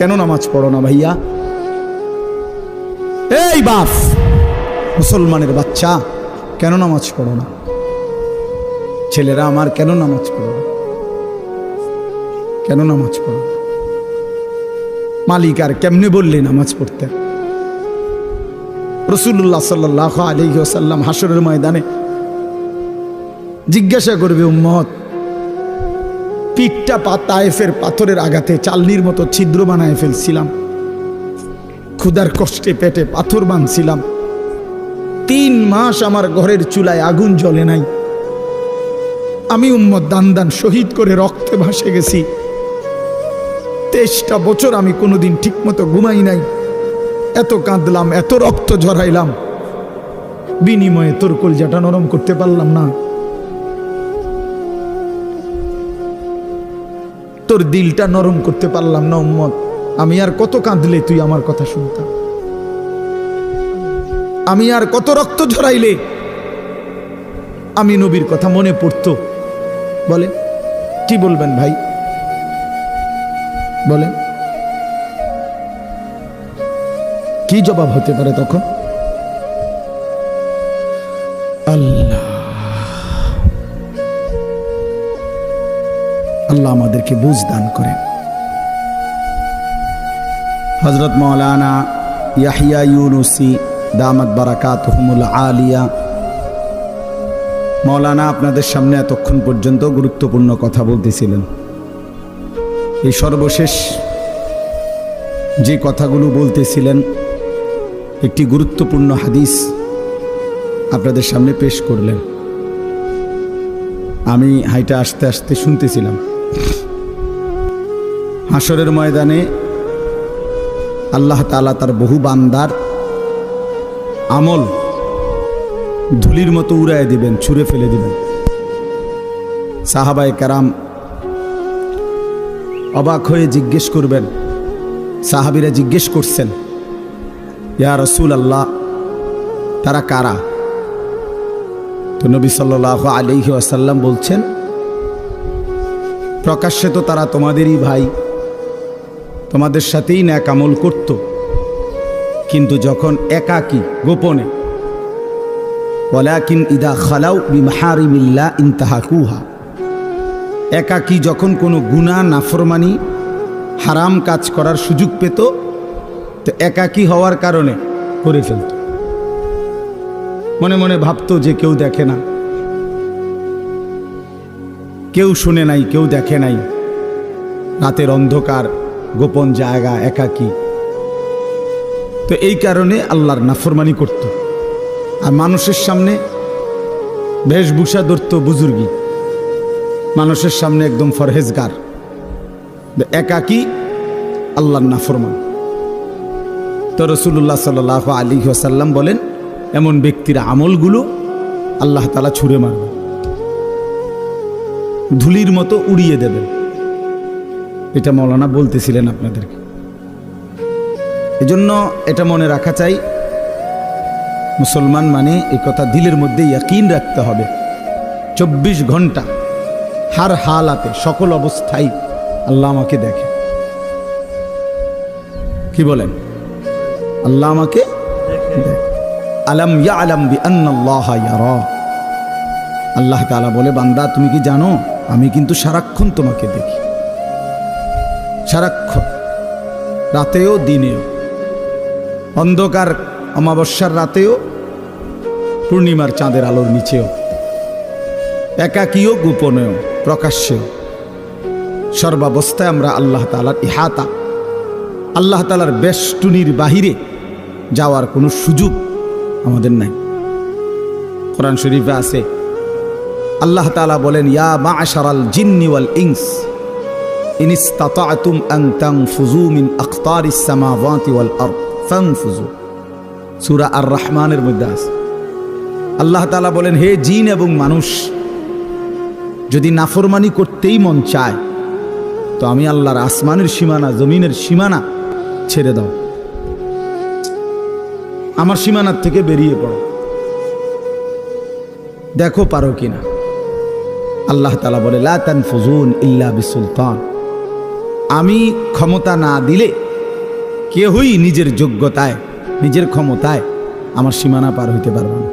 কেন নামাজ পড়ো না ভাইয়া? এই বাপ, মুসলমানের বাচ্চা, কেন নামাজ পড়ো না? ছেলেরা আমার, কেন নামাজ পড়ো না? কেন নামাজ পড়ো? মালিক আর কেমনে বললে নামাজ পড়তে? রাসূলুল্লাহ সাল্লাল্লাহু আলাইহি ওয়াসাল্লাম হাসরের ময়দানে জিজ্ঞাসা করবে, উম্মত, পিঠটা তায়েফের পাথরের আঘাতে চালনির মতো ছিদ্র বানায় ফেলছিলাম, ক্ষুধার কষ্টে পেটে পাথর বাঁধছিলাম, 3 মাস আমার ঘরের চুলায় আগুন জ্বলে নাই, আমি উম্মত দান দান শহীদ করে রক্তে ভাসে গেছি, 23টা বছর আমি কোনোদিন ঠিকমতো ঘুমাই নাই, এত কাঁদলাম, এত রক্ত ঝরাইলাম, বিনিময়ে তোর কলজাটা নরম করতে পারলাম না, তোর দিলটা নরম করতে পারলাম না উম্মত। আমি আর কত কাঁদলে তুই আমার কথা শুনতাম? আমি আর কত রক্ত ঝরাইলে আমি নবীর কথা মনে পড়তো? বলে কি বলবেন ভাই? বলেন কি জবাব হতে পারে তখন? আল্লাহ আল্লাহ আমাদেরকে বুঝ দান করেন। হযরত মাওলানা ইয়াহইয়া ইউনুসী দামাত বারাকাতুহুমুল আলিয়া, মাওলানা আপনাদের সামনে এতক্ষণ পর্যন্ত গুরুত্বপূর্ণ কথা বলতেছিলেন। এই সর্বশেষ যে কথাগুলো বলতেছিলেন, একটি গুরুত্বপূর্ণ হাদিস আপনাদের সামনে পেশ করলেন। আমি হাইটা আস্তে আস্তে শুনতেছিলাম। হাসরের ময়দানে আল্লাহ তাআলা তার বহু বান্দার আমল ধুলির মতো উড়ায় দিবেন, ছুঁড়ে ফেলে দিবেন। সাহাবায়ে কেরাম অবাক হয়ে জিজ্ঞেস করবেন, সাহাবীরা জিজ্ঞেস করছেন, ইয়া রাসূলুল্লাহ, তারা কারা? তো নবী সাল্লাল্লাহু আলাইহি ওয়াসাল্লাম বলছেন, প্রকাশ্যে তো তারা তোমাদেরই ভাই, তোমাদের সাথেই নেক আমল করত, কিন্তু যখন একাকী গোপনে, ওয়ালাকিন ইদা খালাউ বিমাহারিমিল্লাহ ইনতাহাকুহা, একাকী যখন কোনো গুনাহ নাফরমানি হারাম কাজ করার সুযোগ পেত, তো একাকী হওয়ার কারণে করে ফেলত। মনে মনে ভাবতো যে কেউ দেখে না, কেউ শুনে নাই, কেউ দেখে নাই, রাতের অন্ধকার, গোপন জায়গা, একাকী। তো এই কারণে আল্লাহর নাফরমানি করত। আর মানুষের সামনে বেশভূষা ধরত বুজুর্গি, মানুষের সামনে একদম ফরহেজগার, একাকী আল্লাহর নাফরমান। তো রাসূলুল্লাহ সাল্লাল্লাহু আলাইহি ওয়াসাল্লাম বলেন, এমন ব্যক্তির আমলগুলো আল্লাহ তাআলা ছুঁড়ে মারবে, ধুলির মতো উড়িয়ে দেবেন। এটা মাওলানা বলতেছিলেন আপনাদেরকে। এজন্য এটা মনে রাখা চাই, মুসলমান মানে এই কথা দিলের মধ্যে ইয়াকিন রাখতে হবে। 24 ঘন্টা হার হালাতে, সকল অবস্থায় আল্লাহ আমাকে দেখে। কি বলেন? আল্লাহ আমাকে দেখে। আলাম ইয়ালাম বিআন্নাল্লাহা ইয়ারা, আল্লাহ তাআলা বলে, বান্দা তুমি কি জানো আমি কিন্তু সারাক্ষণ তোমাকে দেখি, সারাক্ষণ, রাতেও দিনেও, অন্ধকার অমাবস্যার রাতেও, পূর্ণিমার চাঁদের আলোর নিচেও, একাকীও গোপনেও প্রকাশ্যেও, সর্বাবস্থায় আমরা আল্লাহ তাআলার ইহাতা, আল্লাহ তাআলার বেষ্টনীর বাহিরে যাওয়ার কোনো সুযোগ আমাদের নাই। কোরআন শরীফে আছে, আল্লাহ তাআলা বলেন, ইয়া মা'শারাল জিন্নি ওয়াল ইনস ইন ইসতাতা'তুম আন তানফুযু মিন আকতারিস সামাওয়াতি ওয়াল আরদ ফানফুযু। সূরা আর রহমানের মধ্যে আছে। আল্লাহ তাআলা বলেন, হে জিন এবং মানুষ, যদি নাফরমানি করতেই মন চায় তো আমি আল্লাহর আসমানের সীমানা, জমিনের সীমানা ছেড়ে দাও, আমার সীমানার থেকে বেরিয়ে পড়ো, দেখো পারো কিনা। আল্লাহ তাআলা বলে, লা তানফুজুন ইল্লা বিসুলতান, আমি ক্ষমতা না দিলে কেউই নিজের যোগ্যতায়, নিজের ক্ষমতায় আমার সীমানা পার হইতে পারবে না।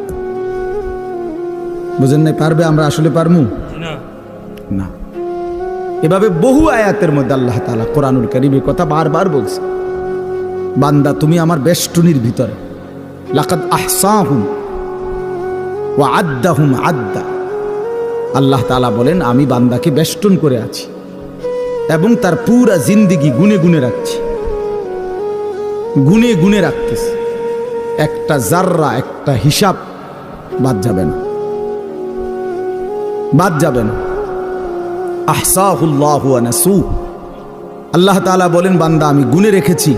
বুঝেন নাই? পারবে? আমরা আসলে পারমু না। এভাবে বহু আয়াতের মধ্যে আল্লাহ তাআলা কোরআনুল কারীমের কথা বারবার বলছে, বান্দা তুমি আমার বেষ্টনীর ভিতরে, লাকাদ আহসাহুম ওয়া আদ্দাহুম আদ্দা। আল্লাহ তাআলা বলেন আমি বান্দাকে বেষ্টন করে আছি এবং তার পুরা জিন্দেগি গুনে গুনে রাখছি, গুনে গুনে রাখতেছি। একটা জাররা, একটা হিসাব বাদ যাবে না, বাদ যাবে না। আহসাহুল্লাহু ওয়া নাসু। আল্লাহ তাআলা বলেন বান্দা আমি গুনে রেখেছি,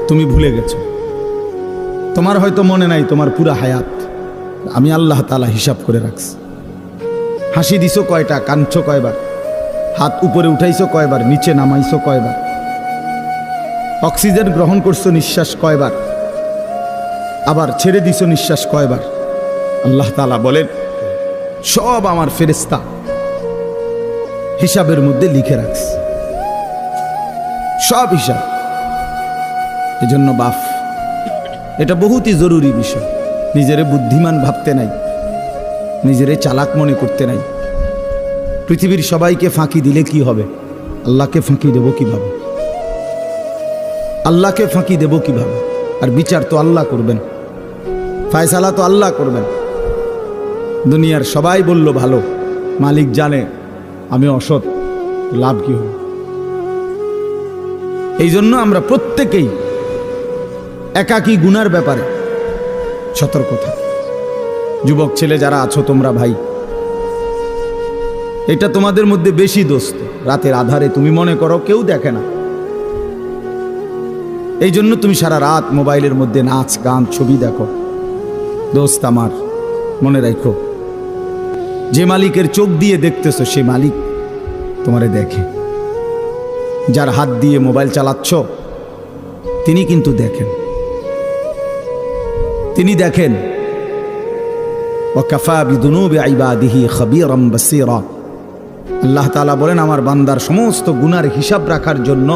তুমি ভুলে গেছো। তোমার হয়তো মনে নাই তোমার পুরা হায়াত, আমি আল্লাহ তাআলা হিসাব করে রাখছি। হাসি দিছো কয়টা, কাঁদছো কয়বার, হাত উপরে উঠাইছো কয়বার, নিচে নামাইছো কয়বার, অক্সিজেন গ্রহণ করছো নিঃশ্বাস কয়বার, আবার ছেড়ে দিছো নিঃশ্বাস কয়বার। আল্লাহ তাআলা বলেন সব আমার ফেরেশতা হিসাবের মধ্যে লিখে রাখছে, সব হিসাব। এজন্য বাপ, এটা বহুতই জরুরি বিষয়। নিজেরে বুদ্ধিমান ভাবতে নাই, নিজেরে চালাক মনে করতে নাই। পৃথিবীর সবাইকে ফাঁকি দিলে কি হবে? আল্লাহকে ফাঁকি দেব কিভাবে? আল্লাহকে ফাঁকি দেব কিভাবে? আর বিচার তো আল্লাহ করবেন, ফায়সালা তো আল্লাহ করবেন। দুনিয়ার সবাই বলল ভালো, মালিক জানে আমি অসৎ, লাভ কি হবে? এই জন্য আমরা প্রত্যেকেই একাকী গুনার ব্যাপারে সতর্ক থাকি। যুবক ছেলে যারা আছো তোমরা ভাই, এটা তোমাদের মধ্যে বেশি দোস্ত। রাতের আধারে তুমি মনে করো কেউ দেখে না, এই জন্য তুমি সারা রাত মোবাইলের মধ্যে নাচ গান ছবি দেখো। দোস্ত আমার, মনে রাখো যে মালিকের চোখ দিয়ে দেখতেছো সে মালিক তোমারে দেখে। যার হাত দিয়ে মোবাইল চালাচ্ছ তিনি কিন্তু দেখেন, তিনি দেখেন। ওয়াকাফা বিদুনুবি ইবাদিহি খাবীরাম বাসীরা। আল্লাহ তাআলা বলেন আমার বান্দার সমস্ত গুনার হিসাব রাখার জন্য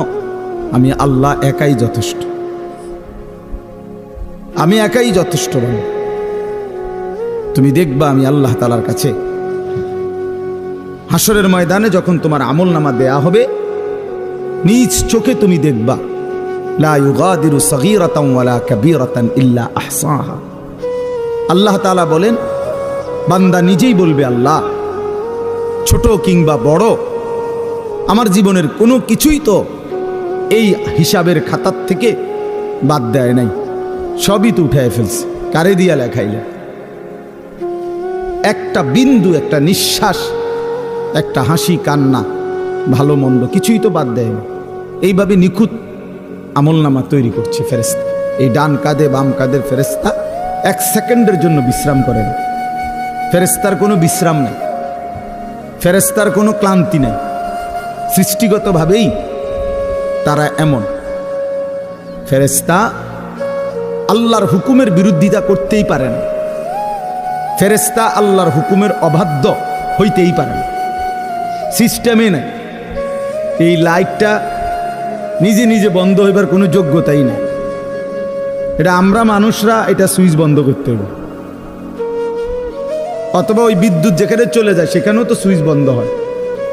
আমি আল্লাহ একাই যথেষ্ট, আমি একাই যথেষ্ট। তুমি দেখবা আমি আল্লাহ তাআলার কাছে হাসরের ময়দানে যখন তোমার আমলনামা দেয়া হবে, নিজ চোখে তুমি দেখবা লা ইউগাদিরু সগীরাতান ওয়ালা কাবীরাতান ইল্লা আহসাহা। আল্লাহ তাআলা বলেন বান্দা নিজেই বলবে আল্লাহ ছোট কিংবা বড় আমার জীবনের কোনো কিছুই তো এই হিসাবের খাতার থেকে বাদ দেয় নাই, সবই তো উঠায় ফেলছে। কারে দিয়া লেখাইলে? একটা বিন্দু, একটা নিঃশ্বাস, একটা হাসি কান্না, ভালো মন্দ কিছুই তো বাদ দেয় না। এইভাবে নিখুঁত আমলনামা তৈরি করছে ফেরেশতা। এই ডান কাঁধে বাম কাঁধের ফেরেশতা এক সেকেন্ডের জন্য বিশ্রাম করে না। ফেরেশতার কোনো বিশ্রাম নেই, ফেরেশতার কোনো ক্লান্তি নেই। সৃষ্টিগতভাবেই তারা এমন। ফেরেশতা আল্লাহর হুকুমের বিরোধিতা করতেই পারে না, ফেরেশতা আল্লাহর হুকুমের অবাধ্য হইতেই পারে না, সিস্টেমে নেই। এই লাইটটা নিজে নিজে বন্ধ হইবার কোনো যোগ্যতাই নেই। এটা আমরা মানুষরা এটা সুইচ বন্ধ করতে হবে, অথবা ওই বিদ্যুৎ যেখানে চলে যায় সেখানেও তো সুইচ বন্ধ হয়।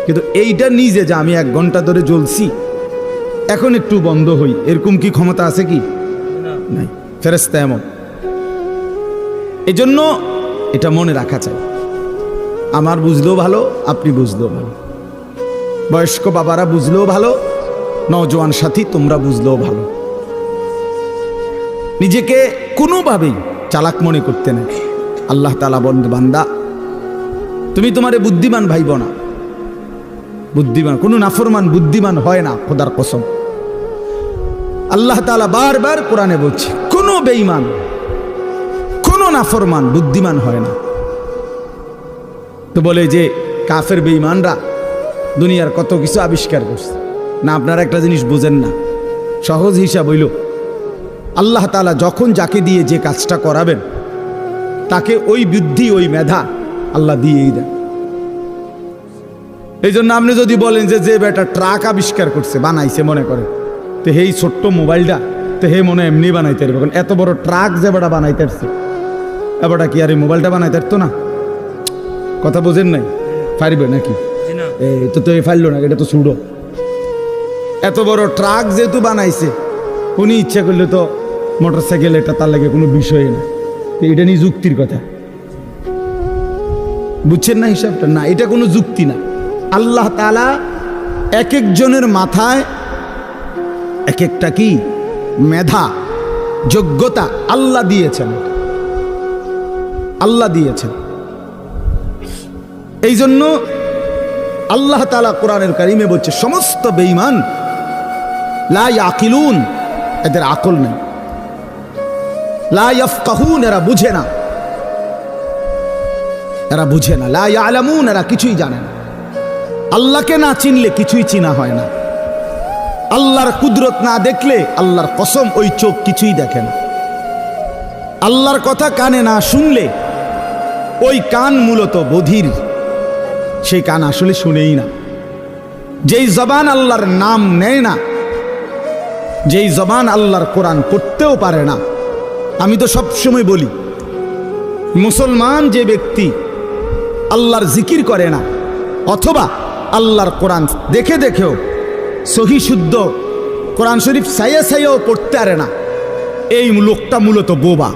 কিন্তু এইটা নিজে যে আমি 1 ঘন্টা ধরে জ্বলছি এখন একটু বন্ধ হই, এরকম কি ক্ষমতা আছে কি? নাই। ফেরেশতা এমন। এজন্য এটা মনে রাখা চাই। আমার বুঝলেও ভালো, আপনি বুঝলেও ভালো, বয়স্ক বাবারা বুঝলেও ভালো, নওজোয়ান সাথী তোমরা বুঝলেও ভালো। নিজেকে কোনোভাবেই চালাক মনে করতে নেই। আল্লাহ তাআলা বলেন বান্দা তুমি তোমারে বুদ্ধিমান ভাইব না। বুদ্ধিমান কোনো নাফরমান বুদ্ধিমান হয় না, খোদার কসম। আল্লাহ তাআলা বারবার কোরআনে বলছে কোনো বেঈমান, কোনো নাফরমান বুদ্ধিমান হয় না। তো বলে যে কাফের বেঈমানরা দুনিয়ার কত কিছু আবিষ্কার করছে না। আপনারা একটা জিনিস বোঝেন না, সহজ হিসাব হইল আল্লাহ তাআলা যখন যাকে দিয়ে যে কাজটা করাবেন তাকে ওই বুদ্ধি ওই মেধা আল্লাহ দিয়েই দেন। এই জন্য আপনি যদি বলেন যে যে বেটা ট্রাক আবিষ্কার করছে, বানাইছে, মনে করেন তো এই ছোট্ট মোবাইলটা তো হে মনে এমনি বানাইতে পারবে, কারণ এত বড় ট্রাক যে বেটা বানাইতে পারছে, এবারটা কি আর এই মোবাইলটা বানাইতে পারতো না? কথা বোঝেন নাই? পারবে নাকি? এই তো এই ফাইল না, এটা তো ছুড়ো। এত বড় ট্রাক যেহেতু বানাইছে, উনি ইচ্ছা করলে তো মোটর সাইকেল এটা তার লাগে কোনো বিষয় না। এটা নিয়ে যুক্তির কথা বুঝছেন না? হিসাবটা না, এটা কোনো যুক্তি না। আল্লাহ তাআলা এক একজনের মাথায় এক একটা কি মেধা, যোগ্যতা আল্লাহ দিয়েছেন, আল্লাহ দিয়েছেন। এই জন্য আল্লাহ তাআলা কোরআনের কারিমে বলছে সমস্ত বেঈমান লা ইয়াকিলুন, এদের আকল নেই, লা ইয়াফকাহুন, এরা বুঝে না, এরা বুঝে না, লা ইয়ালামুন, এরা কিছুই জানে না। আল্লাহকে না চিনলে কিছুই চিনা হয় না। আল্লাহর কুদরত না দেখলে আল্লাহর কসম ওই চোখ কিছুই দেখে না। আল্লাহর কথা কানে না শুনলে ওই কান মূলত বধির, সেই কান আসলে শুনেই না। যেই জবান আল্লাহর নাম নেয় না, যেই জবান আল্লাহর কোরআন পড়তেও পারে না। আমি তো সবসময় বলি, মুসলমান যে ব্যক্তি আল্লাহর জিকির করে না অথবা আল্লাহর কোরআন দেখে দেখেও সহি শুদ্ধ কোরআন শরীফ সাইয়া সাইয়াও পড়তে পারে না, এই লোকটা মূলত বোবা।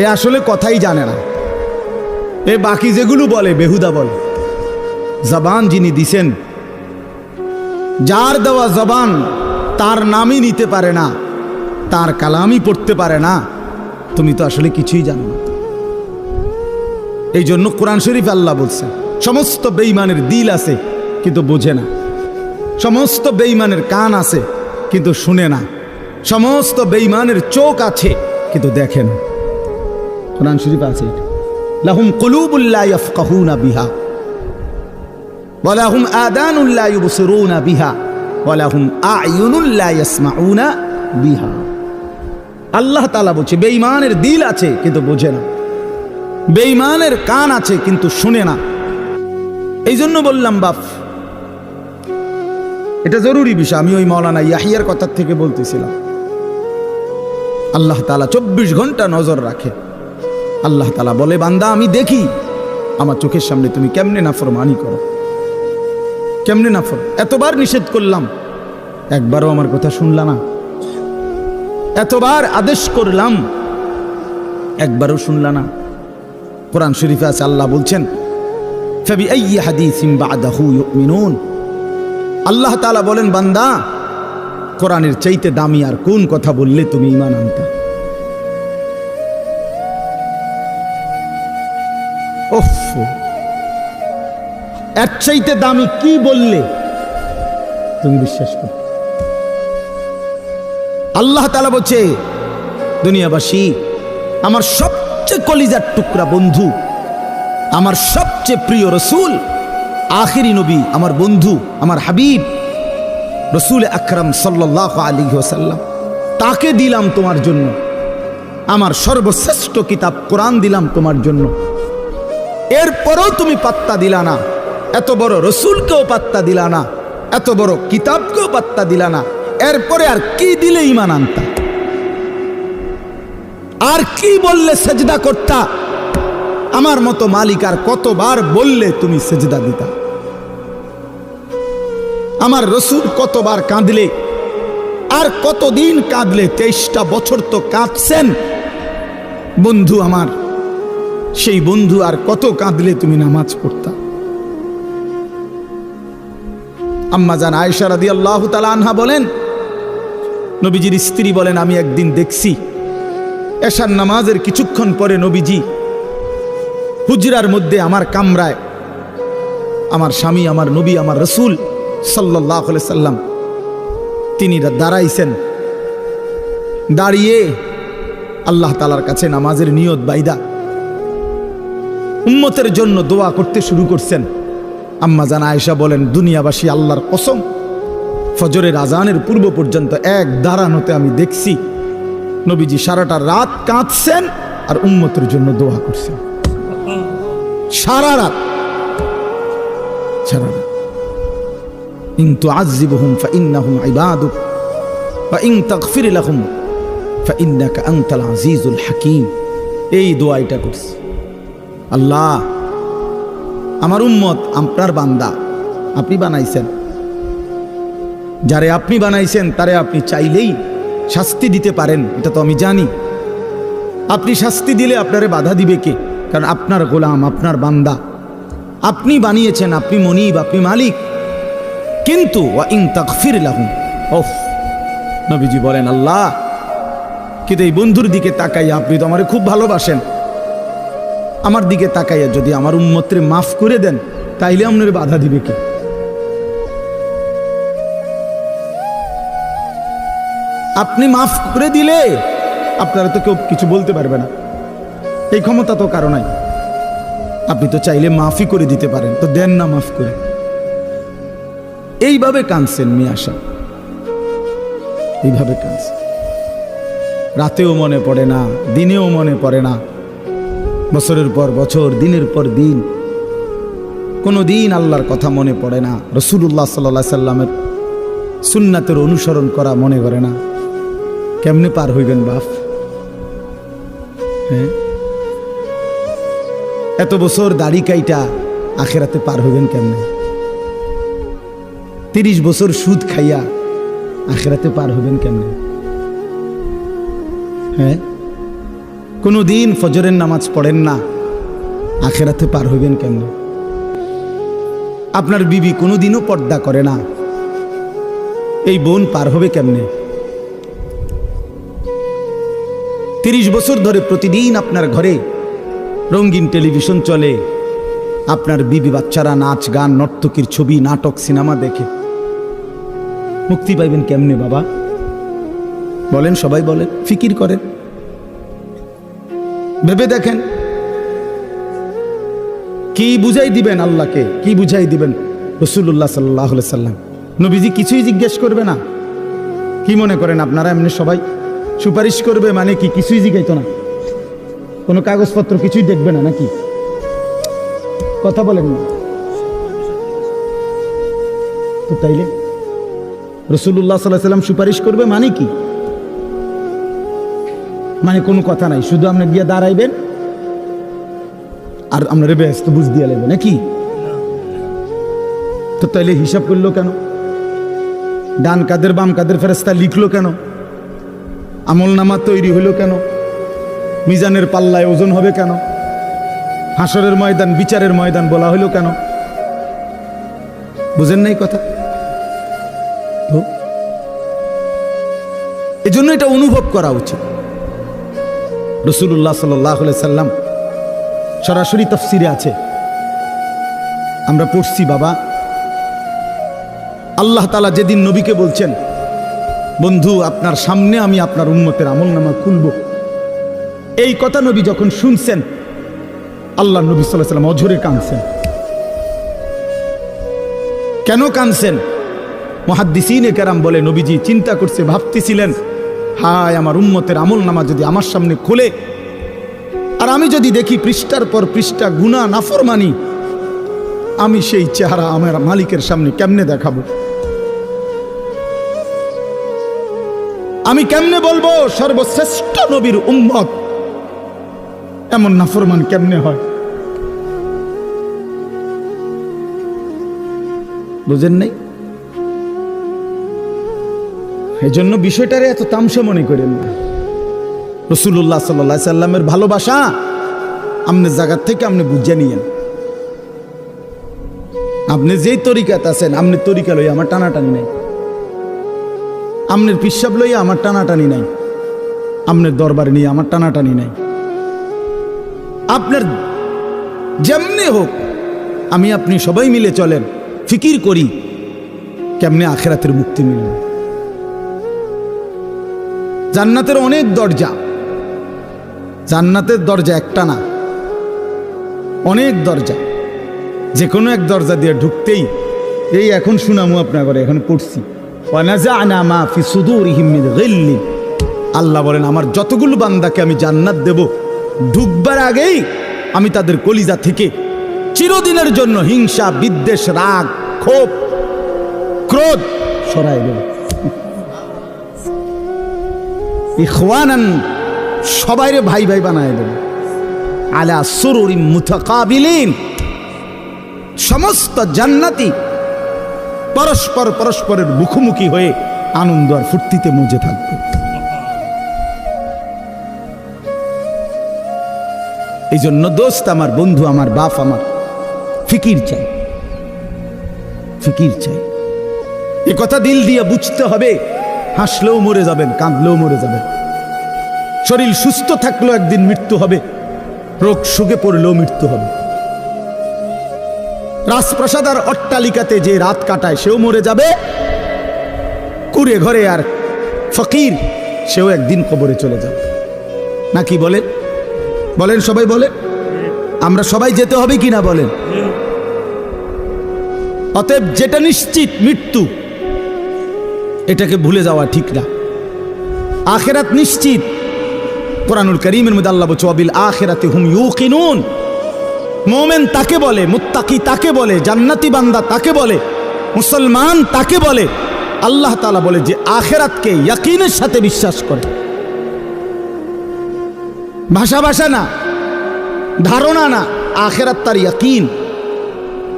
এ আসলে কথাই জানে না। এ বাকি যেগুলো বলে বেহুদা বলে। জবান যিনি দিছেন, যার দেওয়া জবান তার নামই নিতে পারে না, তার কালামই পড়তে পারে না, তুমি তো আসলে কিছুই জানো না। এই জন্য কোরআন শরীফ আল্লাহ বলছে সমস্ত বেঈমানের দিল আছে কিন্তু বোঝে না, সমস্ত বেঈমানের কান আছে কিন্তু শুনে না, সমস্ত বেঈমানের চোখ আছে কিন্তু দেখে না। কোরআন শরীফ আছে, লাহুম কুলুবুল লা ইয়াফকাহুনা বিহা ওয়া লাহুম আযানুল লা ইউবসিরুনা বিহা ওয়া লাহুম আ'য়ুনুল লা ইয়াসমাউনা বিহা। আল্লাহ তাআলা বলছে বেঈমানের দিল আছে কিন্তু বোঝে না, বেঈমানের কান আছে কিন্তু শুনে না। এই জন্য বললাম বাপ, এটা জরুরি বিষয়। আমি ওই মাওলানা ইয়াহিয়ার কথার থেকে বলতেছিলাম, আল্লাহ তাআলা 24 ঘন্টা নজর রাখে। আল্লাহ তাআলা বলে বান্দা আমি দেখি আমার চোখের সামনে তুমি কেমনে নাফরমানি করো, কেমনে নাফর। এতবার নিষেধ করলাম, একবারও আমার কথা শুনলা না। এতবার আদেশ করলাম, একবারও শুনলা না। কোরআন শরীফে আছে আল্লাহ বলছেন ফাবিআইয়ি হাদিসিন বা'দাহু ইউমিনুন। আল্লাহ তাআলা বলেন বান্দা কোরআনের চাইতে দামি আর কোন কথা বললে তুমি ঈমান আনতা? ওফ, এর চাইতে দামি কি বললে তুমি বিশ্বাস করো? আল্লাহ তাআলা বলছে দুনিয়াবাসী আমার সবচেয়ে কলিজার টুকরা বন্ধু, আমার সবচেয়ে প্রিয় রসুল, আখিরি নবী, আমার বন্ধু, আমার হাবিব রসুল আকরাম সাল্লাল্লাহু আলাইহি ওয়াসাল্লাম, তাকে দিলাম তোমার জন্য। আমার সর্বশ্রেষ্ঠ কিতাব কোরআন দিলাম তোমার জন্য। এরপরও তুমি পাত্তা দিলা না, এত বড় রসুলকেও পাত্তা দিলা না, এত বড় কিতাবকেও পাত্তা দিলা না। এরপরে আর কি দিলে ঈমান আনতা? আর কি বললে সেজদা করতা? আমার মতো মালিক আর কতবার বললে তুমি সেজদা দিতা? আমার রসুল কতবার কাঁদলে, আর কতদিন কাঁদলে? 23টা বছর তো কাঁদছেন বন্ধু আমার, সেই বন্ধু আর কত কাঁদলে তুমি নামাজ পড়তা? আম্মা জান আয়েশা রাদিয়াল্লাহু তাআলা আনহা বলেন, নবীজির স্ত্রী বলেন, আমি একদিন দেখছি এশার নামাজের কিছুক্ষণ পরে নবীজি হুজরার মধ্যে আমার কামরায় আমার স্বামী, আমার নবী, আমার রসুল সাল্লাল্লাহু আলাইহি সাল্লাম তিনি দাঁড়াইছেন। দাঁড়িয়ে আল্লাহ তাআলার কাছে নামাজের নিয়ত বাইদা উম্মতের জন্য দোয়া করতে শুরু করছেন। আম্মা জান আয়েশা বলেন, দুনিয়াবাসী আল্লাহর কসম ফজরের আজানের পূর্ব পর্যন্ত এক দাঁড়ানোতে আমি দেখছি নবীজি সারাটা রাত কাঁদছেন আর উম্মতের জন্য দোয়া করছেন। সারা রাত, সারা রাত। ইন তুআযিবহুম ফাইন্নাহুম ইবাদুক ওয়া ইন তাগফির লাহুম ফাইন্নাকা আনতাল আজিজুল হাকীম। এই দোয়াটা করছি, আল্লাহ আমার উম্মত আপনার বান্দা, আপনি বানাইছেন, যারে আপনি বানাইছেন তারে আপনি চাইলেই শাস্তি দিতে পারেন, এটা তো আমি জানি। আপনি শাস্তি দিলে আপনারে বাধা দিবে কে? কারণ আপনার গোলাম, আপনার বান্দা, আপনি বানিয়েছেন, আপনি মনিব, আপনি মালিক। কিন্তু ওয়া ইন তাগফির লাহুম, ওফ, নবীজি বলেন আল্লাহ, কিন্তু এই বন্ধুর দিকে তাকাইয়া, আপনি তো আমারে খুব ভালোবাসেন, আমার দিকে তাকাইয়া যদি আমার উম্মতরে মাফ করে দেন, তাইলে আপনার বাধা দিবে কে? আপনি মাফ করে দিলে আপনারা তো কেউ কিছু বলতে পারবে না, এই ক্ষমতা তো কারো নাই। আপনি তো চাইলে মাফই করে দিতে পারেন, তো দেন না মাফ করে। এইভাবে কাঁদছেন মিয়া সাহেব, এইভাবে কাঁদছেন। রাতেও মনে পড়ে না, দিনেও মনে পড়ে না, বছরের পর বছর, দিনের পর দিন, কোনো দিন আল্লাহর কথা মনে পড়ে না, রাসূলুল্লাহ সাল্লাল্লাহু আলাইহি সাল্লামের সুন্নাতের অনুসরণ করা মনে করে না। কেমনে পার হইবেন বাপ? হ্যাঁ, এত বছর দাড়ি কাইটা আখেরাতে পার হইবেন কেমনে? 30 বছর সুদ খাইয়া আখেরাতে পার হইবেন কেমনে? হ্যাঁ, কোনো দিন ফজরের নামাজ পড়েন না, আখেরাতে পার হইবেন কেমনে? আপনার বিবি কোনোদিনও পর্দা করে না, এই বোন পার হবে কেমনে? 30 বছর ধরে প্রতিদিন আপনার ঘরে রঙিন টেলিভিশন চলে, আপনার বিবি বাচ্চারা নাচ গান নর্তকীর ছবি নাটক সিনেমা দেখে, মুক্তি পাইবেন কেমনে বাবা? বলেন, সবাই বলেন, ফিকির করেন, ভেবে দেখেন। কি বুঝাই দিবেন আল্লাহকে, কি বুঝাই দিবেন রাসূলুল্লাহ সাল্লাল্লাহু আলাইহি সাল্লাম? নবীজি কিছুই জিজ্ঞেস করবে না? কি মনে করেন আপনারা এমনি সবাই সুপারিশ করবে মানে কি? কিছুই জিজ্ঞাইতো না, কোনো কাগজপত্র কিছুই দেখবে না নাকি? কথা বলেন না তো। তাইলে রাসূলুল্লাহ সাল্লাল্লাহু আলাইহি সাল্লাম সুপারিশ করবে মানে কি? মানে কোনো কথা নাই, শুধু আপনি গিয়ে দাঁড়াইবেন আর আপনারা ব্যস্ত বুঝ দিয়ে লাগবে নাকি? তো তাইলে হিসাব করলো কেন? ডান কাদের বাম কাদের ফেরেশতা লিখলো কেন? আমলনামা তৈরি হলো কেন? মিজানের পাল্লায় ওজন হবে কেন? হাসরের ময়দান, বিচারের ময়দান বলা হলো কেন? বুঝেন নাই কথা? তো এজন্য এটা অনুভব করা উচিত। রাসূলুল্লাহ সাল্লাল্লাহু আলাইহি সাল্লাম সরাসরি তাফসিরে আছে, আমরা পড়ছি বাবা। আল্লাহ তাআলা যেদিন নবীকে বলছেন, বন্ধু আপনার সামনে আমি আপনার উম্মতের আমলনামা খুলব, এই কথা নবী যখন শুনছেন, আল্লাহ নবী সাল্লাল্লাহু আলাইহি সাল্লাম অঝরে কাঁদছেন। কেন কাঁদছেন? মুহাদ্দিসিনে কেরাম বলে, নবীজি চিন্তা করছে, ভাবতেছিলেন, হায় আমার উম্মতের আমলনামা যদি আমার সামনে খোলে আর আমি যদি দেখি পৃষ্ঠার পর পৃষ্ঠা গুনাহ নাফরমানি, আমি সেই চেহারা আমার মালিকের সামনে কেমনে দেখাবো? আমি কেমনে বলবো সর্বশ্রেষ্ঠ নবীর উম্মত এমন নাফরমান কেমনে হয়? বুঝেন নাই? এই জন্য বিষয়টারে এত তামসা মনে করেন না। রাসূলুল্লাহ সাল্লাল্লাহু আলাইহি সাল্লামের ভালোবাসা আপনি জায়গা থেকে আপনি বুঝে নিয়েন। আপনি যেই তরিকাতে আছেন, আপনি তরিকা লইয়া আমার টানাটানি নাই, আপনার পিসাব লইয়া আমার টানাটানি নাই, আপনার দরবার নিয়ে আমার টানাটানি নাই। আপনার যেমনি হোক, আমি আপনি সবাই মিলে চলেন, ফিকির করি কেমনে আখিরাতের মুক্তি মিলবে। জান্নাতের অনেক দরজা, জান্নাতের দরজা একটা না, অনেক দরজা। যে কোনো এক দরজা দিয়ে ঢুকতেই, এই এখন শুনামু আপনার ঘরে, এখন পড়ছি, আল্লাহ বলেন আমার যতগুলো বান্দাকে আমি জান্নাত দেব, ঢুকবার আগেই আমি তাদের কলিজা থেকে চিরদিনের জন্য হিংসা, বিদ্বেষ, রাগ, ক্ষোভ, ক্রোধ সরাই দেব। ইখওয়ানান, সবাইরে ভাই ভাই বানায় দেব। আলা সুরুরিম মুতাকাবিলিন, সমস্ত জান্নাতি পরস্পর পরস্পরের মুখোমুখি হয়ে আনন্দ আর ফুর্তিতে মজে থাকবে। এই জন্য দোস্ত আমার, বন্ধু আমার, বাপ আমার, ফিকির চাই, ফিকির চাই। এ কথা দিল দিয়ে বুঝতে হবে। হাসলেও মরে যাবেন, কাঁদলেও মরে যাবেন। শরীর সুস্থ থাকলেও একদিন মৃত্যু হবে, রোগ সুখে পড়লেও মৃত্যু হবে। রাজপ্রাসাদ আর অট্টালিকাতে যে রাত কাটায় সেও মরে যাবে, কুড়ে ঘরে আর ফকির সেও একদিন কবরে চলে যাবে। নাকি বলেন? বলেন, সবাই বলে। আমরা সবাই যেতে হবে কিনা বলেন? অতএব যেটা নিশ্চিত মৃত্যু, এটাকে ভুলে যাওয়া ঠিক না। আখিরাত নিশ্চিত। কোরআনুল কারীমের মধ্যে আল্লাহ বলছে ওয়াবিল আখিরাতি হুম ইউকিনুন। মুমিন তাকে বলে, মুত্তাকি তাকে বলে, জান্নাতি বান্দা তাকে বলে, মুসলমান তাকে বলে। আল্লাহ তাআলা বলে যে আখিরাতকে ইয়াকিনের সাথে বিশ্বাস করে। ভাষা ভাষা না, ধারণা না, আখিরাত তার ইয়াকিন।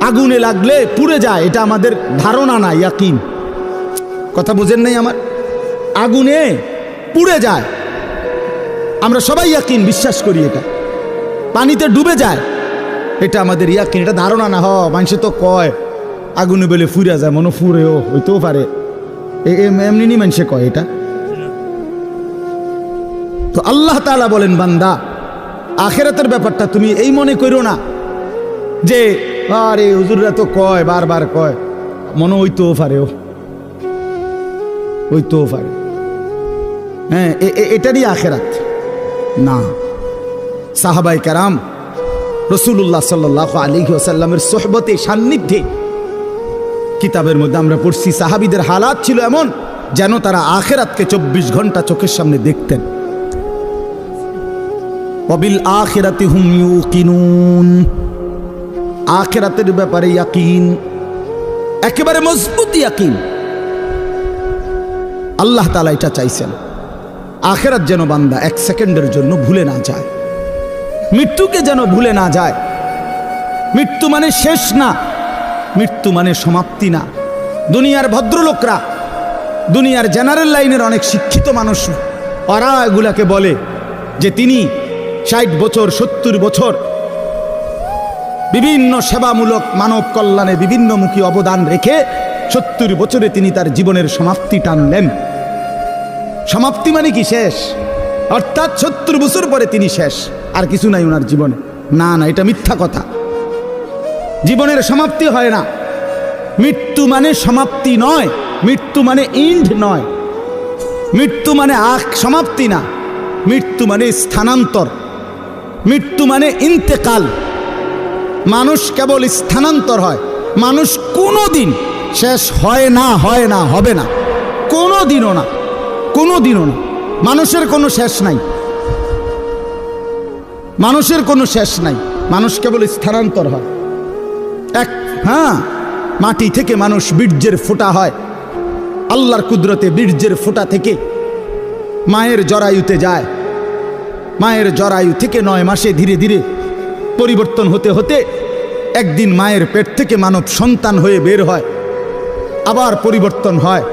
আগুনে লাগলে পুড়ে যায়, এটা আমাদের ধারণা না, ইয়াকিন। কথা বুঝেন নাই আমার? আগুনে পুড়ে যায়, আমরা সবাই ইয়াকিন বিশ্বাস করি। এটা পানিতে ডুবে যায়, এটা আমাদের ইয়াকিন, এটা ধারণা না। মানুষে তো কয় আগুনে বেলে ফুরে যায়, মনে ফুরেও হইতেও পারে, এমনি নি মানুষে কয় এটা। তো আল্লাহ তাআলা বলেন বান্দা, আখিরাতের ব্যাপারটা তুমি এই মনে করো না যে আরে হুজুররা তো কয়, বারবার কয়, মনে হইতেও পারে, হইতেও পারে। হ্যাঁ, এটারই আখিরাত না। সাহাবায়ে কেরাম রাসূলুল্লাহ সাল্লাল্লাহু আলাইহি ওয়াসাল্লামের সোহবতে, সান্নিধ্যে, কিতাবের মধ্যে আমরা পড়ছি সাহাবীদের হালাত ছিল এমন যেন তারা আখিরাতকে 24 ঘন্টা চোখের সামনে দেখতেন। ওয়াবিল আখিরাতি হুম ইউকিনুন, আখিরাতের ব্যাপারে ইয়াকিন, একেবারে মজবুত ইয়াকিন। আল্লাহ তাআলা এটা চাইছেন, আখিরাত যেন বান্দা এক সেকেন্ডের জন্য ভুলে না যায়, মৃত্যুকে যেন ভুলে না যায়। মৃত্যু মানে শেষ না, মৃত্যু মানে সমাপ্তি না। দুনিয়ার ভদ্রলোকরা, দুনিয়ার জেনারেল লাইনের অনেক শিক্ষিত মানুষ, ওরা এগুলাকে বলে যে তিনি 60 বছর 70 বছর বিভিন্ন সেবামূলক মানব কল্যাণে বিভিন্নমুখী অবদান রেখে 70 বছরে তিনি তার জীবনের সমাপ্তি টানলেন। সমাপ্তি মানে কি? শেষ। অর্থাৎ 70 বছর পরে তিনি শেষ, আর কিছু নাই ওনার জীবনে। না না, এটা মিথ্যা কথা। জীবনের সমাপ্তি হয় না। মৃত্যু মানে সমাপ্তি নয়, মৃত্যু মানে ইন্ড নয়, মৃত্যু মানে সমাপ্তি না, মৃত্যু মানে স্থানান্তর, মৃত্যু মানে ইন্তেকাল। মানুষ কেবল স্থানান্তর হয়, মানুষ কোনোদিন শেষ হয় না, হয় না, হবে না, কোনোদিনও না, কোনোদিনও না। মানুষের কোনো শেষ নাই, মানুষের কোনো শেষ নাই, মানুষ কেবল স্থানান্তর হয়। হ্যাঁ, মাটি থেকে মানুষ বীর্যের ফোঁটা হয়, আল্লাহর কুদরতে বীর্যের ফোঁটা থেকে মায়ের জরায়ুতে যায়, মায়ের জরায়ু থেকে 9 মাসে ধীরে ধীরে পরিবর্তন হতে হতে একদিন মায়ের পেট থেকে মানব সন্তান হয়ে বের হয়, আবার পরিবর্তন হয়,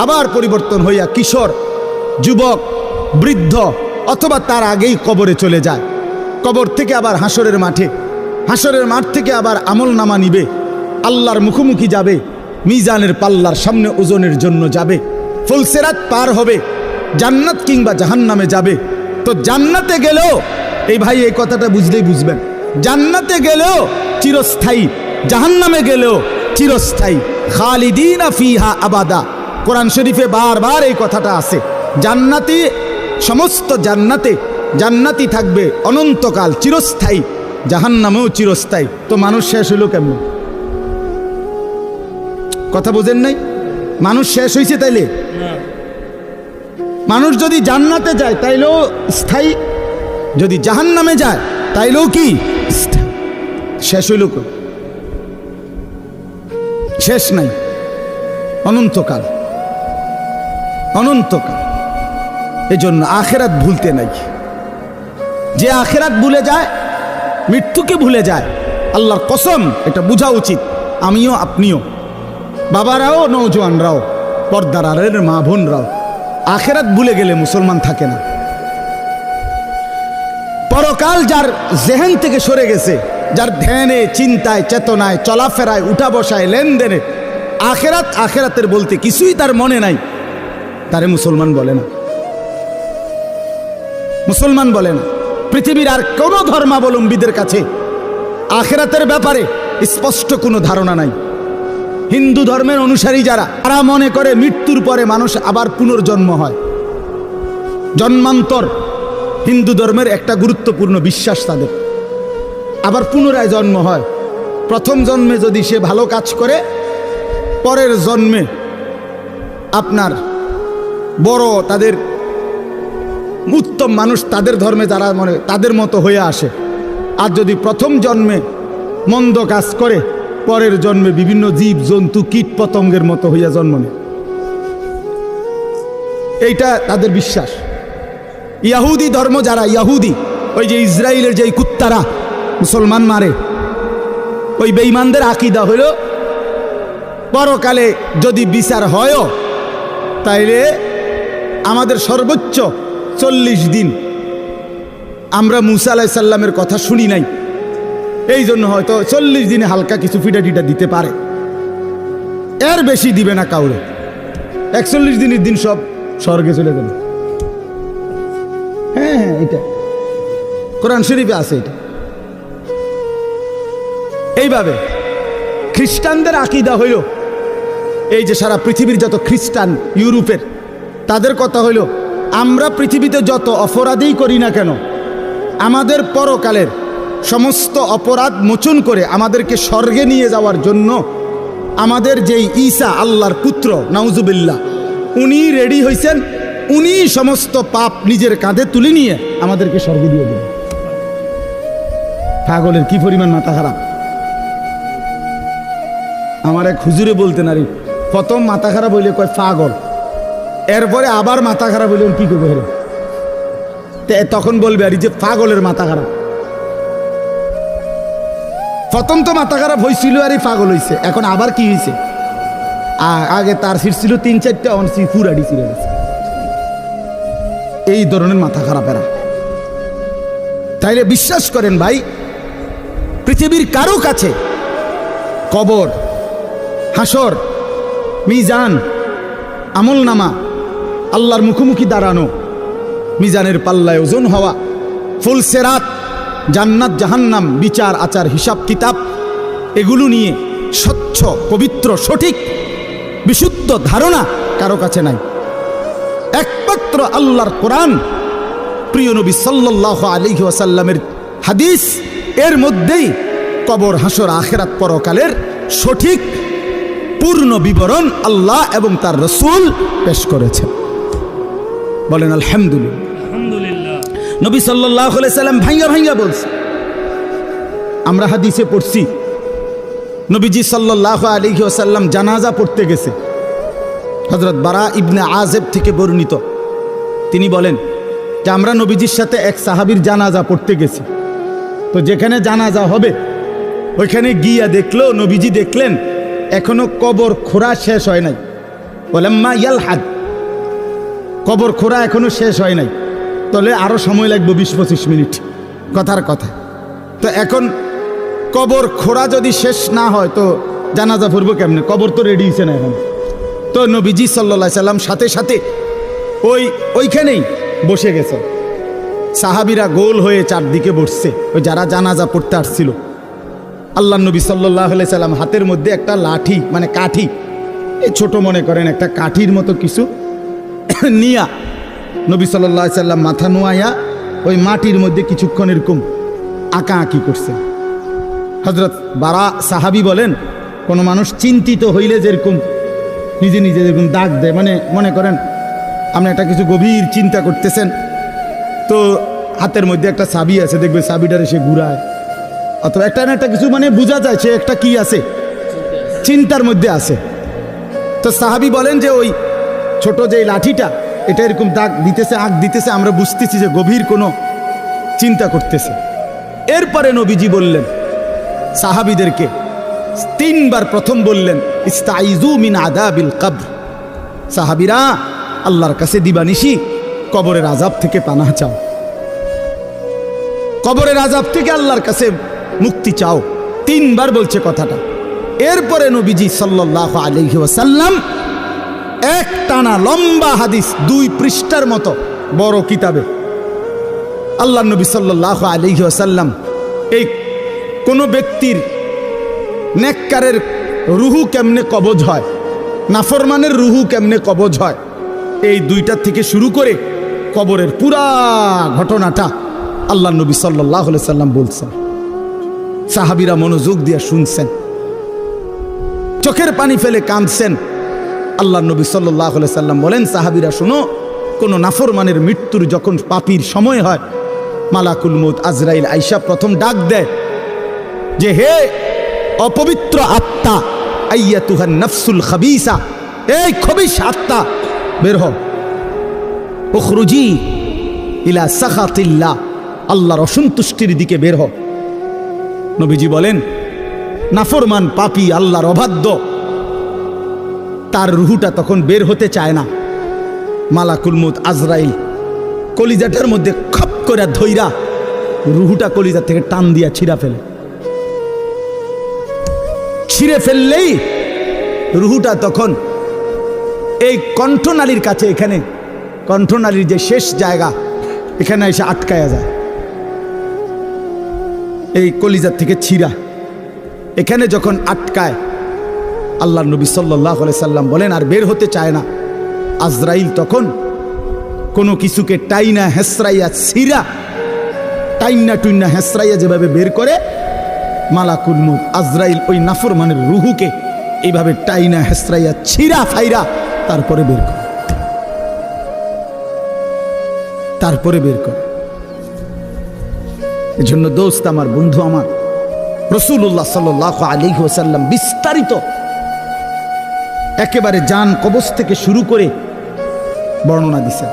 আবার পরিবর্তন হইয়া কিশোর, যুবক, বৃদ্ধ, অথবা তার আগেই কবরে চলে যায়। কবর থেকে আবার হাসরের মাঠে, হাসরের মাঠ থেকে আবার আমলনামা নিবে, আল্লাহর মুখোমুখি যাবে, মিজানের পাল্লার সামনে ওজনের জন্য যাবে, ফুলসিরাত পার হবে, জান্নাত কিংবা জাহান্নামে যাবে। তো জান্নাতে গেলেও, এই ভাই এই কথাটা বুঝলেই বুঝবেন, জান্নাতে গেলেও চিরস্থায়ী, জাহান্নামে গেলেও চিরস্থায়ী। খালিদিনা ফিহা আবাদা, কোরআন শরীফে বারবার এই কথাটা আছে। জান্নাতি, সমস্ত জান্নাতে জান্নাতি থাকবে অনন্তকাল, চিরস্থায়ী, জাহান্নামেও চিরস্থায়ী। তো মানুষ শেষ হইল কেমন? কথা বোঝেন নাই? মানুষ শেষ হয়েছে তাইলে? মানুষ যদি জান্নাতে যায় তাইলেও স্থায়ী, যদি জাহান্নামে যায় তাইলেও কি শেষ হইল? শেষ নাই, অনন্তকাল, অনন্তকাল। এজন্য আখেরাত ভুলতে নাই। যে আখেরাত ভুলে যায়, মৃত্যুকে ভুলে যায়, আল্লাহর কসম এটা বোঝা উচিত। আমিও, আপনিও, বাবারাও, নওজোয়ানরাও, পর্দার আড়ালের মা বোনরাও, আখেরাত ভুলে গেলে মুসলমান থাকে না। পরকাল যার জেহেন থেকে সরে গেছে, যার ধ্যানে, চিন্তায়, চেতনায়, চলাফেরায়, উঠা বসায়, লেনদেনে আখেরাত আখেরাতের বলতে কিছুই তার মনে নাই, তারে মুসলমান বলে না। মুসলমান বলে না। পৃথিবীর আর কোনো ধর্মাবলম্বীদের কাছে আখেরাতের ব্যাপারে স্পষ্ট কোনো ধারণা নাই। হিন্দু ধর্মের অনুসারী যারা, তারা মনে করে মৃত্যুর পরে মানুষ আবার পুনর্জন্ম হয়। জন্মান্তর হিন্দু ধর্মের একটা গুরুত্বপূর্ণ বিশ্বাস তাদের। আবার পুনরায় জন্ম হয়। প্রথম জন্মে যদি সে ভালো কাজ করে, পরের জন্মে আপনার বড় তাদের উত্তম মানুষ, তাদের ধর্মে যারা মনে তাদের মতো হয়ে আসে। আর যদি প্রথম জন্মে মন্দ কাজ করে, পরের জন্মে বিভিন্ন জীব জন্তু কীট পতঙ্গের মতো হইয়া জন্ম নেয়। এইটা তাদের বিশ্বাস। ইয়াহুদি ধর্ম যারা, ইয়াহুদি, ওই যে ইসরায়েলের যে কুত্তারা মুসলমান মারে, ওই বেঈমানদের আকীদা হইল পরকালে যদি বিচার হয়ও, তাইলে আমাদের সর্বোচ্চ 40 দিন আমরা মুসা আলাইহিস সালামের কথা শুনি নাই, এই জন্য হয়তো 40 দিনে হালকা কিছু ফিটা টিটা দিতে পারে, এর বেশি দিবে না কাউরে। 41 দিনের দিন সব স্বর্গে চলে যাবে। হ্যাঁ হ্যাঁ, এটা কোরআন শরীফে আছে। এটা এইভাবে খ্রিস্টানদের আকীদা হইল, এই যে সারা পৃথিবীর যত খ্রিস্টান ইউরোপের, তাদের কথা হইল আমরা পৃথিবীতে যত অপরাধই করি না কেন, আমাদের পরকালের সমস্ত অপরাধ মোচন করে আমাদেরকে স্বর্গে নিয়ে যাওয়ার জন্য আমাদের যেই ঈসা আল্লাহর পুত্র নাউজুবিল্লাহ, উনি রেডি হয়েছেন, উনি সমস্ত পাপ নিজের কাঁধে তুলে নিয়ে আমাদেরকে স্বর্গে দিয়ে দেবেন। পাগলের কি পরিমাণ মাথা খারাপ! আমার এক হুজুরে বলতেন, আরে প্রথম মাথা খারাপ হইলে কয় পাগল, এরপরে আবার মাথা খারাপ হইলে কি করবে হেরে, তখন বলবে আর যে পাগলের মাথা খারাপ। প্রথম তো মাথা খারাপ হয়েছিল আর পাগল হয়েছে, এখন আবার কি হয়েছে? আগে তার সিট ছিল 3-4টা, অন পুরাডি ছিল। এই ধরনের মাথা খারাপেরা। তাইলে বিশ্বাস করেন ভাই, পৃথিবীর কারো কাছে কবর, হাসর, মিজান, আমলনামা, আল্লাহর মুখোমুখি দাঁড়ানো, মিজানের পাল্লায় ওজন হওয়া, ফুলসেরাত, জান্নাত জাহান্নাম, বিচার আচার হিসাব কিতাব, এগুলো নিয়ে স্বচ্ছ, পবিত্র, সঠিক, বিশুদ্ধ ধারণা কারো কাছে নাই। একমাত্র আল্লাহর কোরআন, প্রিয় নবী সাল্লাল্লাহু আলাইহি ওয়াসাল্লামের হাদিস, এর মধ্যেই কবর, হাসর, আখিরাত, পরকালের সঠিক পূর্ণ বিবরণ আল্লাহ এবং তার রাসূল পেশ করেছেন। বলেন আলহামদুলিল্লাহ। নবী সাল্লাল্লাহু আলাইহি সাল্লাম ভাঙ্গা ভাঙ্গা বলছে। আমরা হাদিসে পড়ছি, নবীজি সাল্লাল্লাহু আলাইহি ওয়াসাল্লাম জানাজা পড়তে গেছে। হযরত বারা ইবনে আযিব থেকে বর্ণিত, তিনি বলেন যে আমরা নবীজির সাথে এক সাহাবীর জানাজা পড়তে গেছি। তো যেখানে জানাজা হবে ওইখানে গিয়া দেখলো, নবীজি দেখলেন এখনো কবর খোঁড়া শেষ হয় নাই। ওয়ালাম্মা ইয়ালহাদ, কবর খোঁড়া এখনো শেষ হয় নাই, তাহলে আরো সময় লাগবে 20-25 মিনিট, কথার কথা। তো এখন কবর খোঁড়া যদি শেষ না হয় তো জানাজা পড়বো কেমনে? কবর তো রেডি হয়েছে না এখন। তো নবীজি সাল্লাল্লাহু আলাইহি সাল্লাম সাথে সাথে ওইখানেই বসে গেছে। সাহাবীরা গোল হয়ে চারদিকে বসছে, ওই যারা জানাজা পড়তে আসছিল। আল্লাহ নবী সাল্লাল্লাহু আলাইহি সাল্লাম হাতের মধ্যে একটা লাঠি, মানে কাঠি, এই ছোট মনে করেন একটা কাঠির মতো কিছু নিয়া, নবী সাল্লাল্লাহু আলাইহি সাল্লাম মাথা নোয়াইয়া ওই মাটির মধ্যে কিছুক্ষণ এরকম আঁকা আঁকি করছে। হযরত বারা সাহাবী বলেন, কোনো মানুষ চিন্তিত হইলে যেরকম নিজে নিজে যেরকম দাগ দেয়, মানে মনে করেন আপনি একটা কিছু গভীর চিন্তা করতেছেন, তো হাতের মধ্যে একটা চাবি আছে, দেখবে চাবিটারে সে ঘুরায়, অথবা একটা না একটা কিছু, মানে বোঝা যায় সে একটা কি আছে, চিন্তার মধ্যে আছে। তো সাহাবী বলেন যে ওই ছোট যে লাঠিটা, এটা এরকম দাগ দিতেছে, আগ দিতেছে, আমরা বুঝতেছি যে গভীর কোনো চিন্তা করতেছে। এরপরে নবীজি বললেন সাহাবীদেরকে, 3 বার প্রথম বললেন ইস্তাইযু মিন আযাবিল কবর, সাহাবীরা আল্লাহর কাছে দিবানিশি কবরের আযাব থেকে পানাহ চাও, কবরের আযাব থেকে আল্লাহর কাছে মুক্তি চাও। 3 বার বলছে কথাটা। এরপরে নবীজি সাল্লাল্লাহু আলাইহি ওয়াসাল্লাম এক টানা লম্বা হাদিস 2 পৃষ্ঠার মতো বড় কিতাবে আল্লাহ নবী সাল্লাল্লাহু আলাইহি ওয়াসাল্লাম এই কোনো ব্যক্তির নেককারের রুহু কেমনে কবজ হয়, নাফরমানের রুহু কেমনে কবজ হয়, এই 2টা থেকে শুরু করে কবরের পুরা ঘটনাটা আল্লাহ নবী সাল্লাল্লাহু আলাইহি ওয়াসাল্লাম বলছেন। সাহাবীরা মনোযোগ দিয়ে শুনছেন, চোখের পানি ফেলে কাঁদছেন। আল্লাহ নবী সাল্লাল্লাহু আলাইহি ওয়াসাল্লাম বলেন, সাহাবীরা শুনো, কোন নাফরমানের মৃত্যুর যখন পাপীর সময় হয়, মালাকুল মউত আজরাইল আইসা প্রথম ডাক দেয় যে হে অপবিত্র আত্মা, আইয়াতুহান নাফসুল খাবিসা, এই খবিস আত্মা বের হও, উখরুজি ইলা সাখাতিল্লাহ, আল্লাহর অসন্তুষ্টির দিকে বের হও। নবীজি বলেন নাফরমান পাপী আল্লাহর অবাধ্য, তার রুহুটা তখন বের হতে চায় না। মালাকুল মউত আজরাইল কলিজাটার মধ্যে খপ করে ধইরা রুহুটা কলিজা থেকে টান দিয়া ছিঁড়া ফেলে, ছিঁড়ে ফেললেই রুহুটা তখন এই কণ্ঠনালীর কাছে, এখানে কণ্ঠনালীর যে শেষ জায়গা, এখানে এসে আটকায়া যায়। এই কলিজার থেকে ছিঁড়া এখানে যখন আটকায়, আল্লাহ নবী সাল্লাল্লাহু আলাইহি সাল্লাম বলেন আর বের হতে চায় না। আজরাইল তখন কোনো কিছুকে টাইনা হেসরাইয়া ছিঁড়া, টাইনা টুইনা হেসরাইয়া যেভাবে বের করে, মালাকুল মউত আজরাইল ওই নাফরমানের রুহুকে এইভাবে টাইনা হেসরাইয়া ছিঁড়া ফাইরা তারপরে বের করে, তারপরে বের করে। এজন্য দোস্ত আমার, বন্ধু আমার, রাসূলুল্লাহ সাল্লাল্লাহু আলাইহি ওয়াসাল্লাম বিস্তারিত একেবারে জান কবজ থেকে শুরু করে বর্ণনা দিছেন।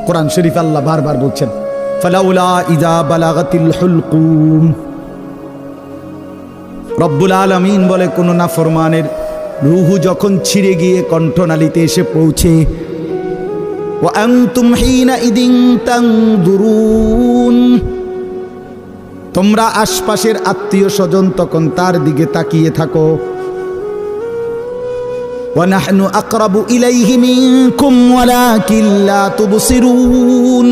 কোরআন শরীফ আল্লাহ বারবার বলছেন ফালাউলা ইযা বালাগাতিল হুলকুম, রব্বুল আলামিন বলে কোন নাফরমানের রূহু যখন ছিঁড়ে গিয়ে কণ্ঠনালীতে এসে পৌঁছে, ওয়া আনতুম হিনা ইদিন তানদুরুন, তোমরা আশপাশের আত্মীয় স্বজন তখন তার দিকে তাকিয়ে থাকো, ওয়া নাহনু আকরাবু ইলাইহি মিনকুম ওয়ালাকিন লা তুবসিরুন,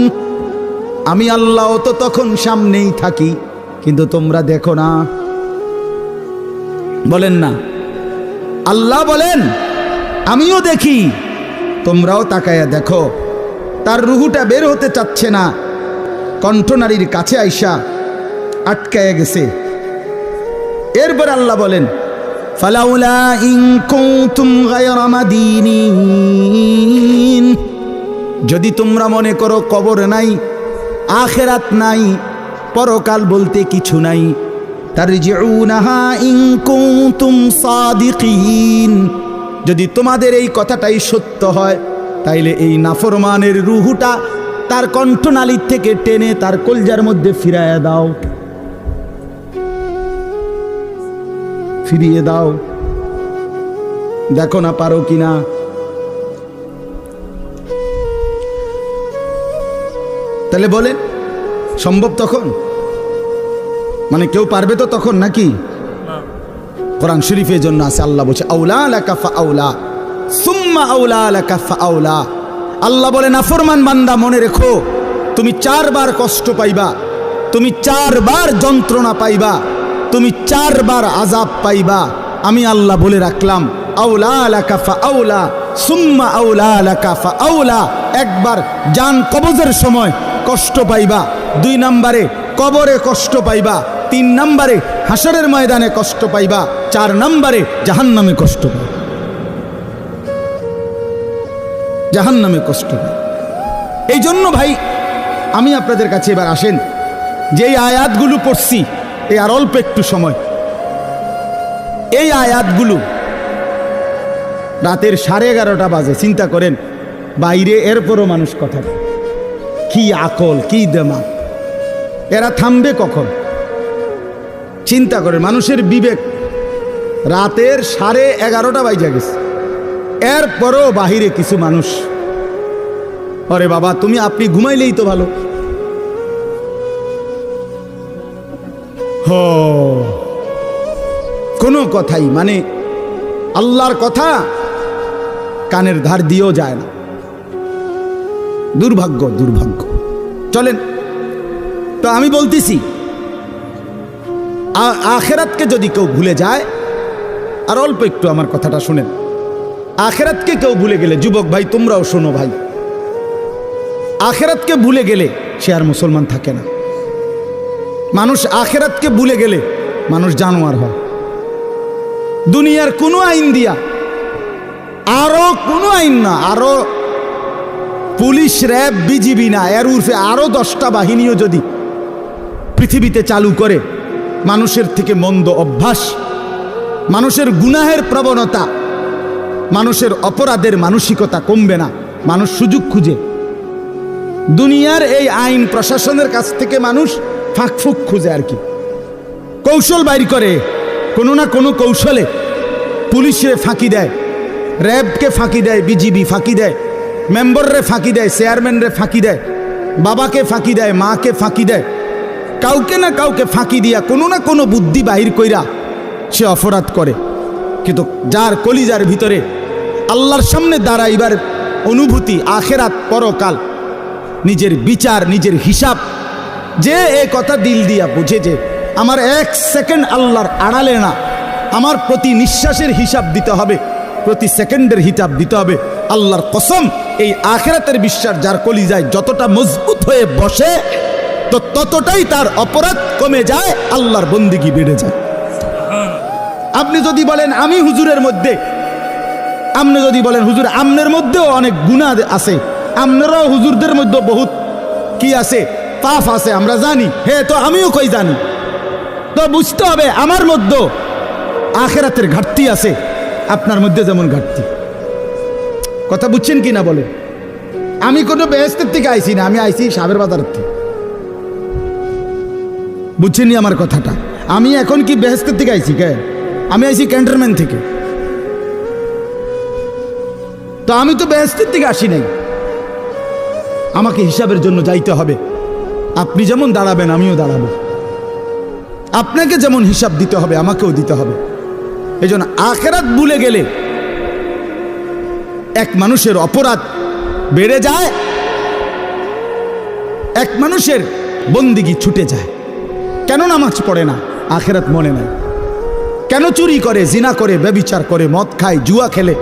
আমি আল্লাহ তো তখন সামনেই থাকি কিন্তু তোমরা দেখো না। বলেন না, আল্লাহ বলেন আমিও দেখি, তোমরাও তাকায়া দেখো। তার রুহুটা বের হতে চাচ্ছে না, কণ্ঠনালীর কাছে আইসা আটকায়া গেছে। এরপর আল্লাহ বলেন ফালাউলা ইন কুনতুম গায়রা মাদিনিন, যদি তোমরা মনে করো কবর নাই, আখিরাত নাই, পরকাল বলতে কিছু নাই, তারজিউনাহা ইন কুনতুম সাদিকিন, যদি তোমাদের এই কথাটাই সত্য হয়, তাইলে এই নাফরমানের রুহুটা তার কণ্ঠনালীর থেকে টেনে তার কলজার মধ্যে ফিরাইয়া দাও, ফিরিয়ে দাও, দেখো না পারো কিনা। তাহলে বলে সম্ভব তখন, মানে কেউ পারবে তো তখন নাকি? কোরআন শরীফের জন্য আছে, আল্লাহ বলছে আউলা লাকা ফাআউলা সুম্মা আউলা লাকা ফাআউলা। আল্লাহ বলে নাফরমান বান্দা মনে রেখো, তুমি 4 বার কষ্ট পাইবা, তুমি 4 বার যন্ত্রণা পাইবা, তুমি 4 বার আযাব পাইবা। আমি আল্লাহ বলে রাখলাম আউলা লাকা ফাআউলা সুম্মা আউলা লাকা ফাআউলা। একবার জান কবজের সময় কষ্ট পাইবা, 2 নম্বরে কবরে কষ্ট পাইবা, 3 নম্বরে হাসরের ময়দানে কষ্ট পাইবা, 4 নম্বরে জাহান্নামে কষ্ট পাইবা, জাহান্নামে কষ্ট পাইবা। এই জন্য ভাই আমি আপনাদের কাছে এবার আসেন, যে এই আয়াতগুলো পড়ছি, এই আর অল্প একটু সময়, এই আয়াতগুলো রাতের 11:30 বাজে, চিন্তা করেন বাইরে, এরপরও মানুষ কথা বলে। কি আকল, কি দেমাগ, এরা থামবে কখন? চিন্তা করে, মানুষের বিবেক রাতের 11:30 বাজে গেছে, এরপরও বাহিরে কিছু মানুষ, আরে বাবা আপনি ঘুমাইলেই তো ভালো। কোনো কথাই মানে আল্লাহর কথা কানের ধার দিয়েও যায় না। দুর্ভাগ্য, দুর্ভাগ্য। চলেন তো আমি বলতেছি, আখেরাতকে যদি কেউ ভুলে যায়, আর অল্প একটু আমার কথাটা শুনেন, আখেরাতকে কেউ ভুলে গেলে, যুবক ভাই তোমরাও শোনো ভাই, আখেরাতকে ভুলে গেলে সে আর মুসলমান থাকে না। মানুষ আখেরাতকে ভুলে গেলে মানুষ জানোয়ার হয়। দুনিয়ার কোনো আইন দিয়া, আরো কোনো আইন না, আরো পুলিশ, র্যাব, বিজিবি না, এর উর্ফে আরো 10টা বাহিনীও যদি পৃথিবীতে চালু করে, মানুষের থেকে মন্দ অভ্যাস, মানুষের গুনাহের প্রবণতা, মানুষের অপরাধের মানসিকতা কমবে না। মানুষ সুযোগ খুঁজে, দুনিয়ার এই আইন প্রশাসনের কাছ থেকে মানুষ ফাঁকফুক খুঁজে, আর কি কৌশল বাইর করে, কোনো না কোনো কৌশলে পুলিশে ফাঁকি দেয়, র্যাবকে ফাঁকি দেয়, বিজিবি ফাঁকি দেয়, মেম্বাররে ফাঁকি দেয়, চেয়ারম্যানরে ফাঁকি দেয়, বাবাকে ফাঁকি দেয়, মাকে ফাঁকি দেয়, কাউকে না কাউকে ফাঁকি দিয়া কোনো না কোনো বুদ্ধি বাহির কইরা সে অপরাধ করে। কিন্তু যার কলিজার ভিতরে আল্লাহর সামনে দাঁড়াইবার অনুভূতি, আখেরাত, পরকাল, নিজের বিচার, নিজের হিসাব, যে এই কথা দিল দিয়া বুঝে যে আমার 1 সেকেন্ড আল্লাহর আড়ালে না, আমার প্রতি নিঃশ্বাসের হিসাব দিতে হবে, প্রতি সেকেন্ডের হিসাব দিতে হবে, আল্লাহর কসম, এই আখেরাতের বিশ্বাস যার কলিজায় যতটা মজবুত হয়ে বসে, তো ততটাই তার অপরাধ কমে যায়, আল্লাহর বন্দেগী বেড়ে যায়। আপনি যদি বলেন আমি হুজুরের মধ্যে, আপনি যদি বলেন হুজুর আমনের মধ্যেও অনেক গুনাহ আছে, আপনারাও হুজুরদের মধ্যে বহুত কি আছে, পাপ আছে, আমরা জানি, হ্যাঁ তো আমিও কই জানি, তো বুঝতে হবে আমার মধ্যে আখেরাতের ঘাটতি আছে, আপনার মধ্যে যেমন ঘাটতি। কথা বুঝছেন কি না বলে? আমি কোনো বেহেশতের থেকে আইছি না, আমি আইছি সাবের বাজারের থেকে। বুঝছেন আমার কথাটা? আমি এখন কি বেহেশতের থেকে আইছি? কে? আমি আইছি ক্যান্টনমেন্ট থেকে। তো আমি তো বেহেশতের থেকে আসি নাই, আমাকে হিসাবের জন্য যাইতে হবে। আপনি যেমন দাঁড়াবেন আমিও দাঁড়াবো, আপনাকে যেমন হিসাব দিতে হবে আমাকেও দিতে হবে। এই জন্য আখেরাত ভুলে গেলে এক মানুষের অপরাধ বেড়ে যায়, এক মানুষের বন্দিগি ছুটে যায়। কেন নামাজ পড়ে না? আখেরাত মনে নাই। কেন চুরি করে, জিনা করে, ব্যভিচার করে, মদ খায়, জুয়া খেলে?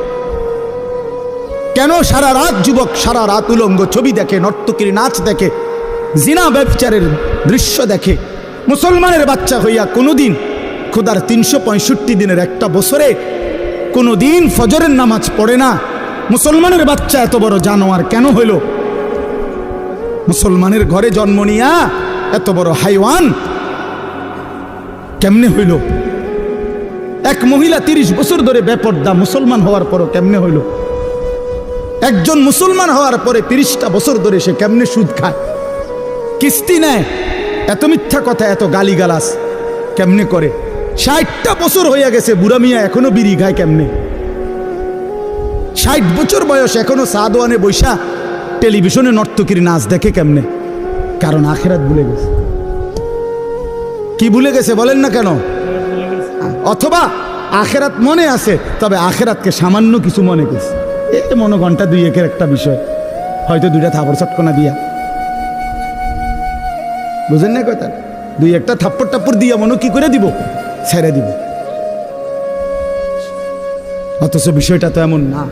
কেন সারা রাত যুবক সারা রাত উলঙ্গ ছবি দেখে, নর্তকীর নাচ দেখে, জিনা ব্যভিচারের দৃশ্য দেখে? মুসলমানের বাচ্চা হইয়া কোনোদিন খোদার 365 দিনের একটা বছরে কোনোদিন ফজরের নামাজ পড়ে না। মুসলমানের বাচ্চা এত বড় জানোয়ার কেন হইল? মুসলমানের ঘরে জন্ম নিয়া এত বড় হাইওয়ান কেমনে হইল? এক মহিলা 30 বছর ধরে বেপর্দা, মুসলমান হওয়ার পরও কেমনে হইল? একজন মুসলমান হওয়ার পরে 30টা বছর ধরে সে কেমনে সুদ খায়, কিস্তি নেয়, এত মিথ্যা কথা, এত গালিগালাজ কেমনে করে? 60টা বছর হইয়া গেছে, বুড়া মিয়া এখনো বিড়ি খায় কেমনে? 60 বছর বয়স, এখনো সাদওয়ানে বৈশা টেলিভিশনে নর্তকীর নাচ দেখে কেমনে? কারণ আখেরাত ভুলে গেছে। কি ভুলে গেছে বলেন না কেন? অথবা আখেরাত মনে আছে, তবে আখেরাতকে সামান্য কিছু মনে গেছে, মনে ঘন্টা 2-1 একটা বিষয়, হয়তো 2টা থাপড় চটকনা দিয়া, বুঝেন না কথা, 2-1টা থাপ্পড় টাপ্পড় দিয়া মনে কি করে দিব, ছেড়ে দিব। অথচ বিষয়টা তো এমন না।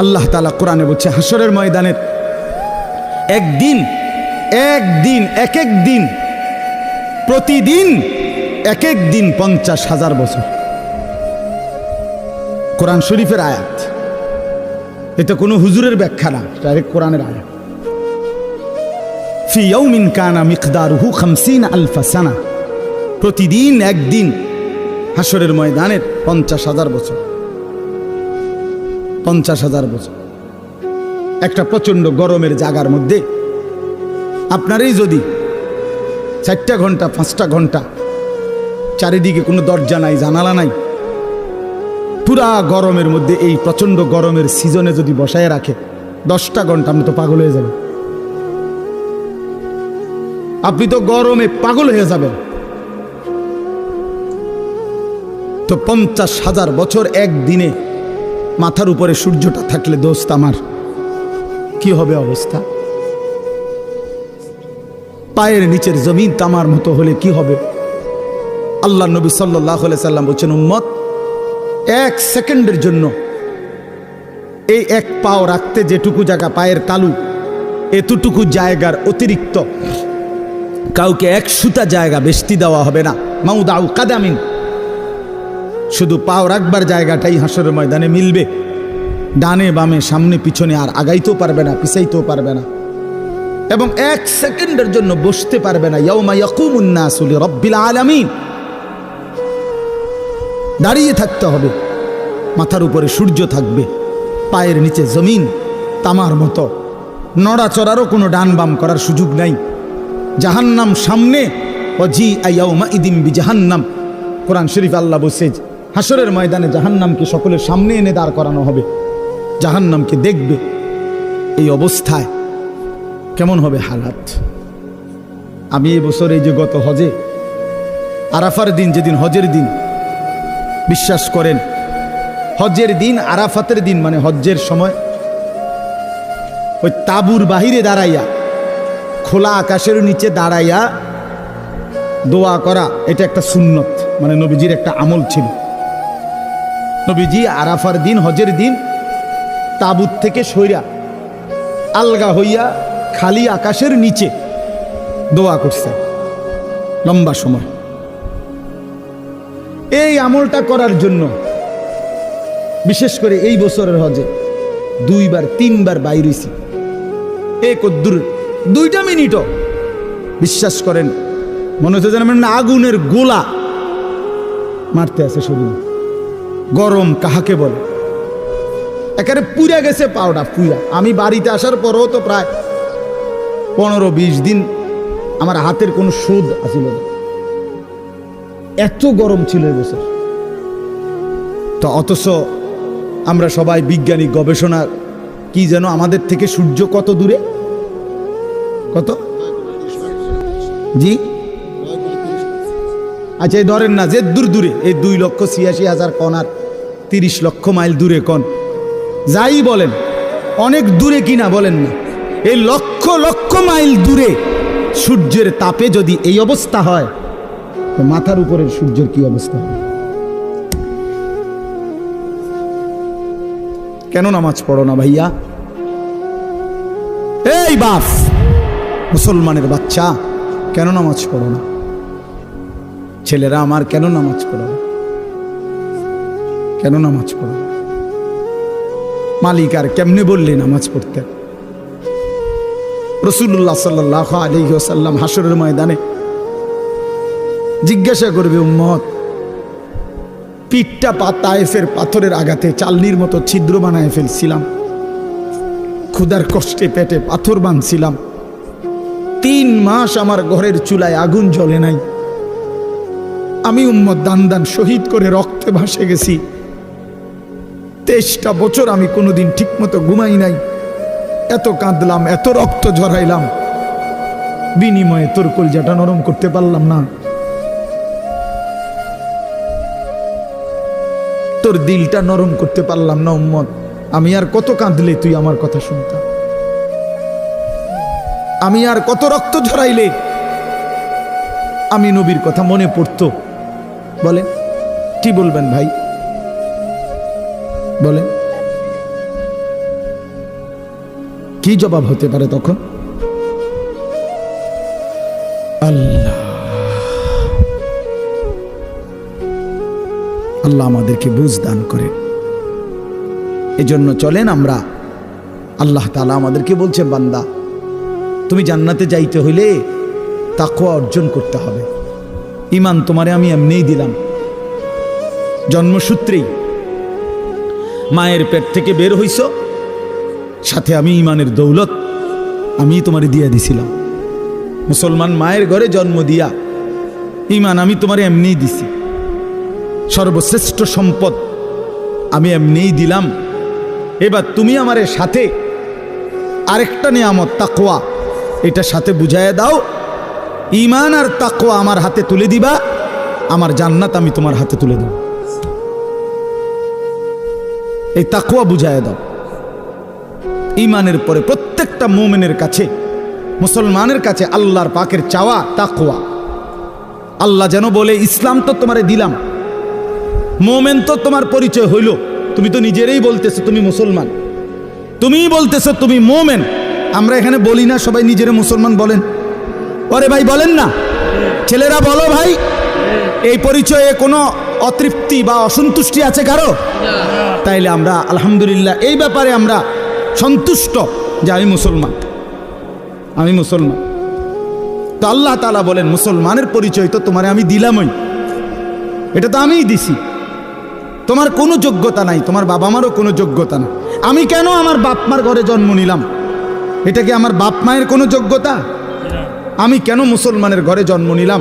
আল্লাহ তাআলা কোরআনে বলছে, হাসরের ময়দানের একদিন, এক এক দিন, প্রতিদিন এক দিন 50,000 বছর। কোরআন শরীফের আয়াত, এটা কোনো হুজুরের ব্যাখ্যা না, ডাইরেক্ট কোরআনের আয়াত। ফি ইয়াউমিন কানা মিকদারুহু 50,000 সানা, প্রতিদিন একদিন হাসরের ময়দানের 50,000 বছর। 50,000 বছর। একটা প্রচণ্ড গরমের জায়গার মধ্যে আপনারই যদি 4টা ঘন্টা 5টা ঘন্টা চারিদিকে কোনো দরজা নাই, জানালা নাই, পুরা গরমের মধ্যে এই প্রচণ্ড গরমের সিজনে যদি বসায় রাখে 10টা ঘন্টা, আপনি তো পাগল হয়ে যাবেন। আপনি তো গরমে পাগল হয়ে যাবেন। তো 50,000 বছর একদিনে মাথার উপরে সূর্যটা থাকলে দোস্ত আমার কি হবে অবস্থা? পায়ের নিচের জমিন তামার মতো হলে কি হবে? আল্লাহ নবী সাল্লাল্লাহু আলাইহি সাল্লাম বলছেন, উম্মত 1 সেকেন্ডের জন্য এই এক পাও রাখতে যেটুকু জায়গা পায়ের তালু, এতটুকু জায়গার অতিরিক্ত কাউকে 1 সুতা জায়গা বেশি দেওয়া হবে না। মাউদাউ কাদামিন, শুধু পাও রাখবার জায়গাটাই হাসরের ময়দানে মিলবে। ডানে বামে সামনে পিছনে আর আগাইতেও পারবে না, পিছাইতেও পারবে না, এবং 1 সেকেন্ডের জন্য বসতে পারবে না। ইয়াউমা ইয়াকুমুন নাসু লিরাব্বিল আলামিন, দাঁড়িয়ে থাকতে হবে। মাথার উপরে সূর্য থাকবে, পায়ের নিচে জমিন তামার মতো, নড়াচড়ারও কোনো ডান বাম করার সুযোগ নাই। জাহান্নাম সামনে, ওয়াজিআ ইয়াউমাইদিন বিজাহান্নাম। কোরআন শরীফ আল্লাহ বলছে হাসরের ময়দানে জাহান্নামকে সকলের সামনে এনে দাঁড় করানো হবে, জাহান্নামকে দেখবে। এই অবস্থায় কেমন হবে হালাত? আমি এই বছর এই যে গত হজে আরাফার দিন, যেদিন হজের দিন, বিশ্বাস করেন হজের দিন আরাফাতের দিন মানে হজ্জের সময় ওই তাবুর বাহিরে দাঁড়াইয়া, খোলা আকাশের নিচে দাঁড়াইয়া দোয়া করা, এটা একটা সুন্নত, মানে নবীজির একটা আমল ছিল। নবীজি আরাফার দিন হজের দিন তাবুত থেকে সইরা আলগা হইয়া খালি আকাশের নিচে দোয়া করছে লম্বা সময়। এই আমলটা করার জন্য বিশেষ করে এই বছরের হজে 2-3 বাইর হইছি। কদ্দুর 2টা মিনিটও বিশ্বাস করেন মনে হচ্ছে যেন আগুনের গোলা মারতে আছে শরীরে। গরম কাহাকে বলে, একেবারে পুড়ে গেছে পাউডার পুরা। আমি বাড়িতে আসার পরও তো প্রায় 15-20 দিন আমার হাতের কোনো সুদ আসিল না, এত গরম ছিল এবছর। তো অথচ আমরা সবাই বিজ্ঞানী গবেষণা কি যেন আমাদের থেকে সূর্য কত দূরে, কত জি আচ্ছা এই ধরেন না যে দূর দূরে, এই 2,86,000 কণ আর 30 লক্ষ মাইল দূরে কণ, যাই বলেন অনেক দূরে কিনা বলেন না, এই লক্ষ লক্ষ মাইল দূরে সূর্যের তাপে যদি এই অবস্থা হয়, তো মাথার উপরের সূর্যের কি অবস্থা হবে? কেন নামাজ পড়ো না ভাইয়া? এই বাপ মুসলমানের বাচ্চা, কেন নামাজ পড়ো না? ছেলেরা আমার কেন নামাজ পড়ো না? কেন নামাজ পড়ো না? মালিক আর কেমনে বললে নামাজ পড়তে? রাসূলুল্লাহ সাল্লাল্লাহু আলাইহি ওয়াসাল্লাম হাসরের ময়দানে জিজ্ঞাসা করবে, উম্মত পিঠটা তায়েফের পাথরের আঘাতে চালনির মতো ছিদ্র বানায় ফেলছিলাম, ক্ষুধার কষ্টে পেটে পাথর বাঁধছিলাম, 3 মাস আমার ঘরের চুলায় আগুন জ্বলে নাই, আমি উম্মত দান দান শহীদ করে রক্তে ভাসে গেছি, 23টা বছর আমি কোনোদিন ঠিক মতো ঘুমাই নাই, এত কাঁদলাম, এত রক্ত ঝরাইলাম, বিনিময়ে তোর কলজাটা নরম করতে পারলাম না, তোর দিলটা নরম করতে পারলাম না উম্মত। আমি আর কত কাঁদলে তুই আমার কথা শুনতাম? আমি আর কত রক্ত ঝরাইলে আমি নবীর কথা মনে পড়তো? বলেন কি বলবেন ভাই, বলেন কি জবাব হতে পারে তখন? আল্লাহ আল্লাহ আমাদেরকে বুঝ দান করে। এজন্য চলেন আমরা, আল্লাহ তাআলা আমাদেরকে বলছে, বান্দা তুমি জান্নাতে যাইতে হইলে তাকওয়া অর্জন করতে হবে। ঈমান তোমারে আমি এমনিই দিলাম, জন্মসূত্রেই মায়ের পেট থেকে বের হইছ, সাথে আমি ইমানের দৌলত আমি তোমারে দিয়া দিছিলাম। মুসলমান মায়ের ঘরে জন্ম দিয়া ইমান আমি তোমারে এমনিই দিছি। সর্বশ্রেষ্ঠ সম্পদ আমি এমনিই দিলাম। এবার তুমি আমারে সাথে আরেকটা নিয়ামত তাকওয়া, এটা সাথে বুঝাইয়া দাও। ইমান আর তাকওয়া আমার হাতে তুলে দিবা, আমার জান্নাত আমি তোমার হাতে তুলে দেব। এই তাকওয়া বুঝাইয়া দাও। ইমানের পরে প্রত্যেকটা মুমিনের কাছে, মুসলমানের কাছে আল্লাহর পাকের চাওয়া তাকওয়া। আল্লাহ যেন বলে, ইসলাম তো তোমারে দিলাম, মুমিন তো তোমার পরিচয় হইল, তুমি তো নিজেরই বলতেছো তুমি মুসলমান, তুমিই বলতেছো তুমি মুমিন। আমরা এখানে বলি না সবাই নিজেরা মুসলমান বলেন? ওরে ভাই বলেন না, ছেলেরা বলো ভাই। এই পরিচয়ে কোনো অতৃপ্তি বা অসন্তুষ্টি আছে কারো? তাইলে আমরা আলহামদুলিল্লাহ এই ব্যাপারে আমরা সন্তুষ্ট যে আমি মুসলমান, আমি মুসলমান। তো আল্লাহ তাআলা বলেন, মুসলমানের পরিচয় তো তোমারে আমি দিলামই, এটা তো আমিই দিছি। তোমার কোনো যোগ্যতা নাই, তোমার বাবা মারও কোনো যোগ্যতা নাই। আমি কেন আমার বাপ মার ঘরে জন্ম নিলাম? এটা কি আমার বাপ মায়ের কোনো যোগ্যতা? আমি কেন মুসলমানের ঘরে জন্ম নিলাম?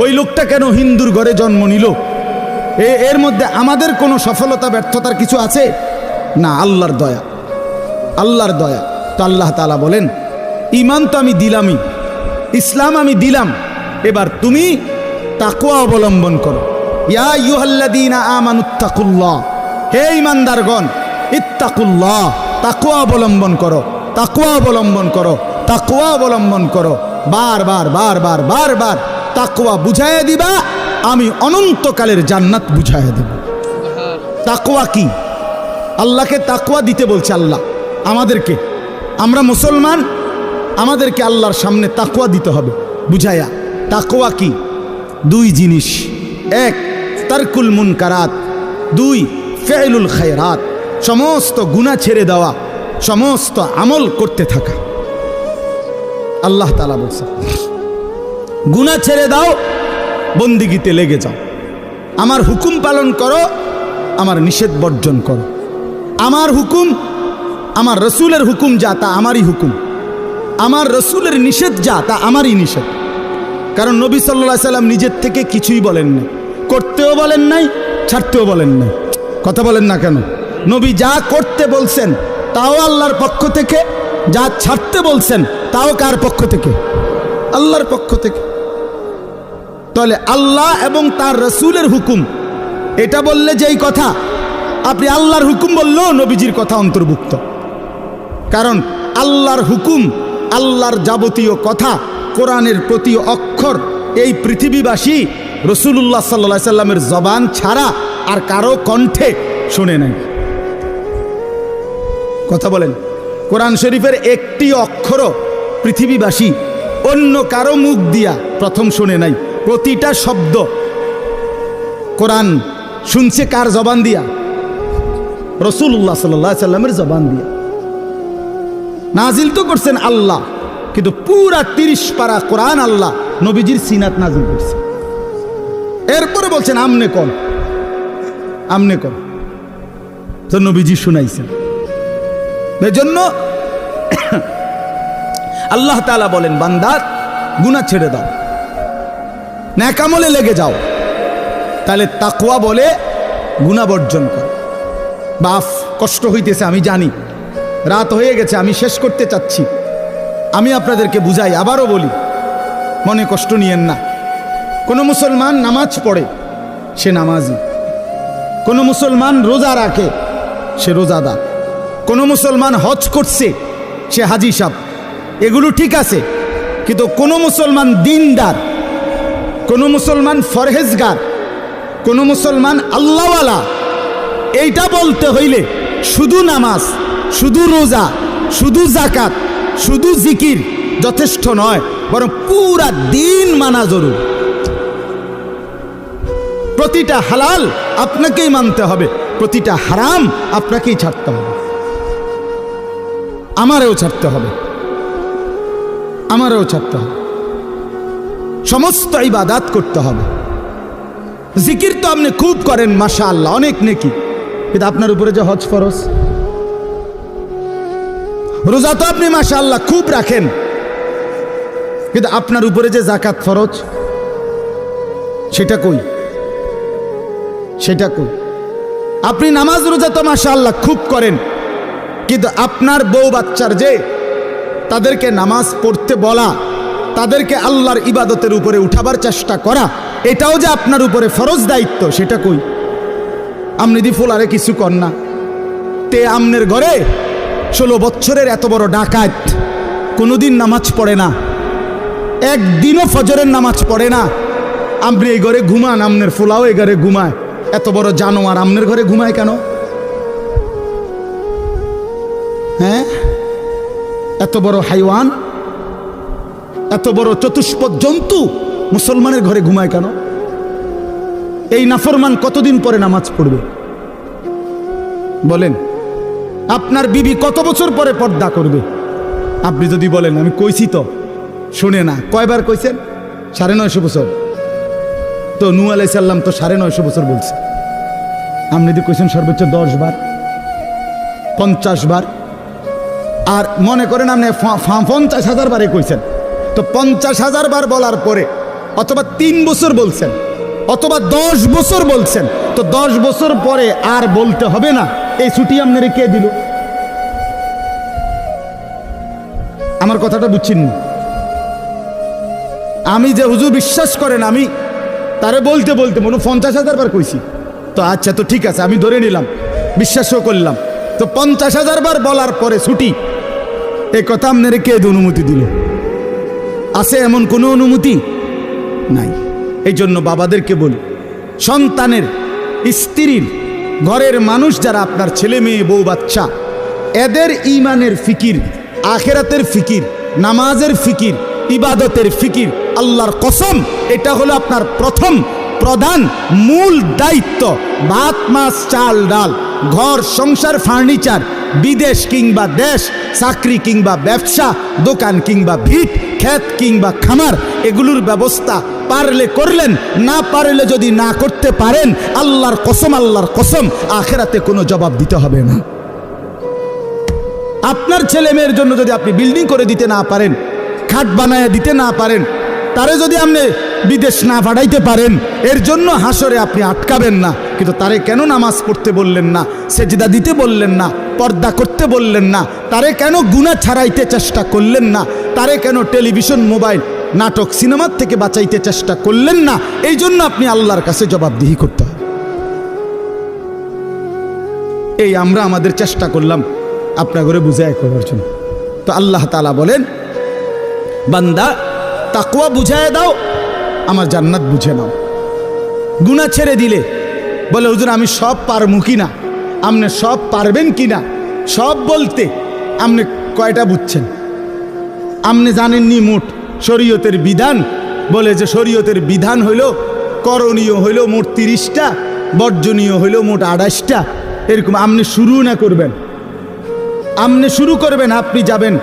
ওই লোকটা কেন হিন্দুর ঘরে জন্ম নিল? এর মধ্যে আমাদের কোনো সফলতা ব্যর্থতার কিছু আছে? না, আল্লাহর দয়া, আল্লাহর দয়া। তো আল্লাহ তাআলা বলেন, ঈমান তো আমি দিলামই, ইসলাম আমি দিলাম, এবার তুমি তাকওয়া অবলম্বন করো। ইয়া আইয়ুহাল্লাযীনা আমানুত্তাকুল্লাহ, হে ঈমানদারগণ, ইত্তাকুল্লাহ, তাকওয়া অবলম্বন করো, তাকওয়া অবলম্বন করো, তাকওয়া অবলম্বন করো। বারবার বারবার বারবার তাকওয়া বুঝাইয়া দিবা, আমি অনন্তকালের জান্নাত বুঝাইয়া দেব। তাকওয়া কি? আল্লাহকে তাকওয়া দিতে বলছে আল্লাহ আমাদেরকে। আমরা মুসলমান, আমাদেরকে আল্লাহর সামনে তাকওয়া দিতে হবে বুঝাইয়া। তাকওয়া কি? দুই জিনিস, এক তারকুল মুনকারাত, দুই ফি'লুল খায়রাত, সমস্ত গুনাহ ছেড়ে দেওয়া, সমস্ত আমল করতে থাকা। আল্লাহ তাআলা বলছে, গুনাহ ছেড়ে দাও, বন্দিগিতে লেগে যাও, আমার হুকুম পালন করো, আমার নিষেধ বর্জন করো। আমার হুকুম, আমার রসুলের হুকুম যা তা আমারই হুকুম, আমার রসুলের নিষেধ যা তা আমারই নিষেধ। কারণ নবী সাল্লাল্লাহু আলাইহি সাল্লাম নিজের থেকে কিছুই বলেন নাই, করতেও বলেন নাই, ছাড়তেও বলেন নাই। কথা বলেন না কেন? নবী যা করতে বলছেন তাও আল্লাহর পক্ষ থেকে, যা ছাড়তে বলছেন তাও কার পক্ষ থেকে? আল্লাহর পক্ষ থেকে। তাহলে আল্লাহ এবং তার রসুলের হুকুম এটা বললে যেই কথা, আপনি আল্লাহর হুকুম বললেও নবীজির কথা অন্তর্ভুক্ত। কারণ আল্লাহর হুকুম, আল্লাহর যাবতীয় কথা, কোরআনের প্রতি অক্ষর এই পৃথিবীবাসী রাসূলুল্লাহ সাল্লাল্লাহু আলাইহি সাল্লামের জবান ছাড়া আর কারো কণ্ঠে শুনে নাই। কথা বলেন, কোরআন শরীফের একটি অক্ষরও পৃথিবীবাসী অন্য কারো মুখ দিয়া প্রথম শুনে নাই। প্রতিটা শব্দ কোরআন শুনছে কার জবান দিয়া? রাসূলুল্লাহ সাল্লাল্লাহু আলাইহি সাল্লামের জবান দিয়া। নাজিল তো করছেন আল্লাহ, কিন্তু পুরা 30 পারা কোরআন আল্লাহ নবীজির সিনাত নাজিল করছে। এরপরে বলছেন আমনে কোন, আমনে কোন, তো নবীজি শুনাইছেন। এজন্য আল্লাহ তাআলা বলেন, বান্দা গুনাহ ছেড়ে দাও, নেক আমলে লেগে যাও। তাহলে তাকওয়া বলে গুনাহ বর্জন কর। বাফ কষ্ট হইতেছে আমি জানি, রাত হয়ে গেছে, আমি শেষ করতে চাচ্ছি। আমি আপনাদেরকে বুঝাই, আবারও বলি, মনে কষ্ট নিয়েন না। কোনো মুসলমান নামাজ পড়ে, সে নামাজি। কোনো মুসলমান রোজা রাখে, সে রোজাদার। কোনো মুসলমান হজ করছে, সে হাজি সাহেব। এগুলো ঠিক আছে, কিন্তু কোনো মুসলমান দিনদার, কোনো মুসলমান ফরহেজগার, কোনো মুসলমান আল্লাহওয়ালা, এইটা বলতে হইলে শুধু নামাজ, শুধু রোজা, শুধু যাকাত, শুধু জিকির যথেষ্ট নয়, বরং পুরা দিন মানা জরুরি। প্রতিটা হালাল আপনাকেই মানতে হবে, প্রতিটা হারাম আপনাকেই ছাড়তে হবে, আমারও ছাড়তে হবে, আমারও ছাড়তে হবে। সমস্ত ইবাদত করতে হবে। জিকির তো আপনি খুব করেন, মাশাআল্লাহ, অনেক নেকি, কিন্তু আপনার উপরে যে হজ ফরজ, রোজা তো আপনি মাশাআল্লাহ খুব রাখেন, কিন্তু আপনার উপরে যে যাকাত ফরজ সেটা কই? সেটা কই? আপনি নামাজ রোজা তো মাশাআল্লাহ খুব করেন, কিন্তু আপনার বউ বাচ্চার যে তাদেরকে নামাজ পড়তে বলা, তাদেরকে আল্লাহর ইবাদতের উপরে উঠাবার চেষ্টা করা, এটাও যে আপনার উপরে ফরজ দায়িত্ব, সেটা কই? আপনি দি ফোলারে কিছু কর না। তে আমনের ঘরে 16 বছরের এত বড় ডাকাত কোনোদিন নামাজ পড়ে না, একদিনও ফজরের নামাজ পড়ে না। আপনি এই ঘরে ঘুমান, আমনের ফোলাও এই ঘরে ঘুমায়। এত বড় জানোয়ার আমনের ঘরে ঘুমায় কেন? হ্যাঁ, এত বড় হাইওয়ান, এত বড় চতুষ্পদ জন্তু মুসলমানের ঘরে ঘুমায় কেন? এই নাফরমান কতদিন পরে নামাজ পড়বে বলেন? আপনার বিবি কত বছর পরে পর্দা করবে? আপনি যদি বলেন আমি কইছি তো শুনে না, কয়বার কইছেন? 950 বছর। তো নূহ আলাইহিস সালাম তো 950 বছর বলছে, আপনি যদি কইছেন সর্বোচ্চ 10 বার 50 বার, আর মনে করেন আপনি 50,000 বারে কইছেন, তো 50,000 বার বলার পরে অথবা 3 বছর বলছেন অথবা 10 বছর বলছেন, তো 10 বছর পরে আর বলতে হবে না, এই ছুটি আপনারে কে দিল? আমার কথাটা বুঝছেন? আমি যে হুজুর বিশ্বাস করেন, আমি তারে বলতে বলতে মনে 50,000 বার কইছি, তো আচ্ছা তো ঠিক আছে, আমি ধরে নিলাম, বিশ্বাসও করলাম, তো 50,000 বার বলার পরে ছুটি, এই কথা আপনারে কে অনুমতি দিল? আছে এমন কোনো অনুমতি নাই। এই জন্য বাবাদেরকে বলি, সন্তানের, স্ত্রীর, ঘরের মানুষ যারা আপনার ছেলে মেয়ে বউ বাচ্চা, এদের ঈমানের ফিকির, আখিরাতের ফিকির, নামাজের ফিকির, ইবাদতের ফিকির, আল্লাহর কসম এটা হলো আপনার প্রথম প্রধান মূল দায়িত্ব। ভাত মাছ চাল ডাল, ঘর সংসার ফার্নিচার, বিদেশ কিংবা দেশ, চাকরি কিংবা ব্যবসা, দোকান কিংবা ভিট, ক্ষেত কিংবা খামার, এগুলোর ব্যবস্থা পারলে করলেন, না পারলে যদি না করতে পারেন, আল্লাহর কসম আখিরাতে কোনো জবাব দিতে হবে না। আপনার ছেলে মেয়ের জন্য যদি আপনি বিল্ডিং করে দিতে না পারেন, খাট বানায় দিতে না পারেন, তারে যদি আপনি বিদেশ না পাঠাইতে পারেন, এর জন্য হাসরে আপনি আটকাবেন না। কিন্তু তারে কেন নামাজ পড়তে বললেন না, সেজদা দিতে বললেন না, পর্দা করতে বললেন না, তারে কেন গুনাহ ছাড়াইতে চেষ্টা করলেন না, তারে কেন টেলিভিশন মোবাইল নাটক সিনেমার থেকে বাঁচাইতে চেষ্টা করলেন না, এই জন্য আপনি আল্লাহর কাছে জবাবদিহি করতে হবে। এই আমরা আমাদের চেষ্টা করলাম আপনার ঘরে বুঝায় করার জন্য। তো আল্লাহ তাআলা বলেন, বান্দা তাকওয়া বুঝায় দাও, আমার জান্নাত বুঝে নাও। গুনাহ ছেড়ে দিলে বলে হুজুর আমি সব পারমু কিনা, আপনি সব পারবেন কিনা, সব বলতে আপনি কয়টা বুঝছেন? আপনি জানেননি মোট শরীয়তের বিধান, বলে যে শরীয়তের বিধান হইল করণীয় হইল মোট 30টা, বর্জনীয় হইল মোট 28টা। এরকম আপনি শুরু না করবেন, আপনি শুরু করবেন, আপনি যাবেন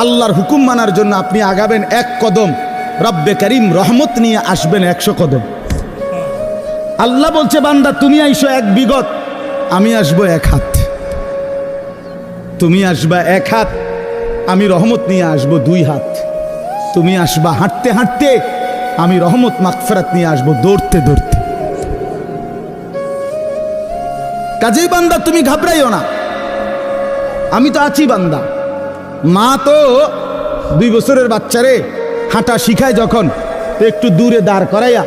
আল্লাহর হুকুম মানার জন্য, আপনি আগাবেন 1 কদম, রব্বে করিম রহমত নিয়ে আসবেন 100 কদম। আল্লাহ বলছে বান্দা তুমি আইসো 1 বিগত, আমি আসবো 1 হাত। তুমি আসবা 1 হাত, আমি রহমত নিয়ে আসবো 2 হাত। তুমি আসবা হাঁটতে হাঁটতে, আমি রহমত মাগফিরাত নিয়ে আসবো দৌড়তে দৌড়তে। কাজেই বান্দা তুমি ঘাবড়াইও না, আমি তো আছি বান্দা। মা তো 2 বছরের বাচ্চারে হাঁটা শিখায় যখন, তো একটু দূরে দাঁড় করাইয়া,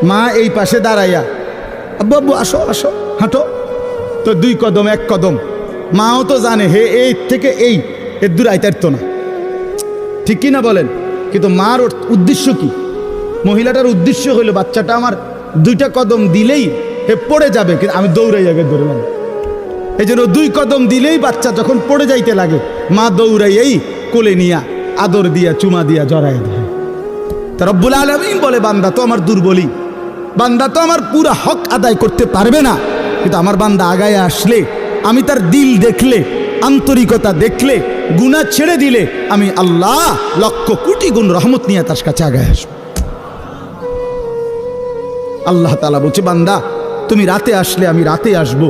মা এই পাশে দাঁড়াইয়া, আব্বু আব্বু আসো আসো হাঁটো, তো 2 কদম 1 কদম। মাও তো জানে হে এই থেকে এই এর দূর আইতে পারতো না, ঠিক কি না বলেন? কিন্তু মার উদ্দেশ্য কি? মহিলাটার উদ্দেশ্য হইল বাচ্চাটা আমার 2টা কদম দিলেই হে পড়ে যাবে, কিন্তু আমি দৌড়াই আগে ধরলাম। এই জন্য 2 কদম দিলেই বাচ্চা যখন পড়ে যাইতে লাগে, মা দৌড়াইয়াই কোলে নিয়া আদর দিয়া চুমা দিয়া জড়াই দেয়। তা রব্বুল আলামিন বলে বান্দা তো আমার দুর্বলী, বান্দা তো আমার পুরা হক আদায় করতে পারবে না, কিন্তু আমার বান্দা আগায় আসলে, আমি তার দিল দেখলে, আন্তরিকতা দেখলে, গুনাহ ছেড়ে দিলে, আমি আল্লাহ লক্ষ কোটি গুণ রহমত নিয়ে তার কাছে আগায় আসবো। আল্লাহ তাআলা বলছে বান্দা তুমি রাতে আসলে আমি রাতে আসবো,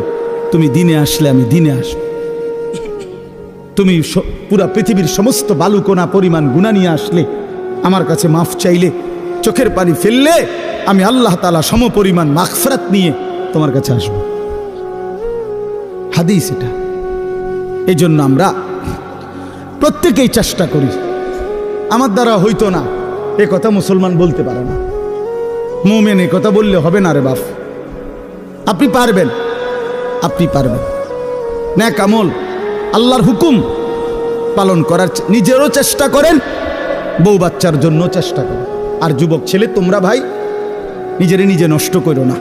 তুমি দিনে আসলে আমি দিনে আসবো। তুমি পুরা পৃথিবীর সমস্ত বালুকণা পরিমাণ গুনাহ নিয়ে আসলে, আমার কাছে মাফ চাইলে, চোখের পানি ফেললে, আমি আল্লাহ তাআলা সমপরিমাণ মাগফিরাত নিয়ে তোমার কাছে আসব। হাদিস এটা। এই জন্য আমরা প্রত্যেকেই চেষ্টা করি। আমার দ্বারা হইতো না এ কথা মুসলমান বলতে পারে না, মুমিন এ কথা বললে হবে না রে বাপ। আপনি পারবেন, আপনি পারবেন। নেক আমল, আল্লাহর হুকুম পালন করার নিজেরও চেষ্টা করেন, বউ বাচ্চার জন্য চেষ্টা করেন। আর যুবক ছেলে, তোমরা ভাই নিজেরে নিজে নষ্ট করো না।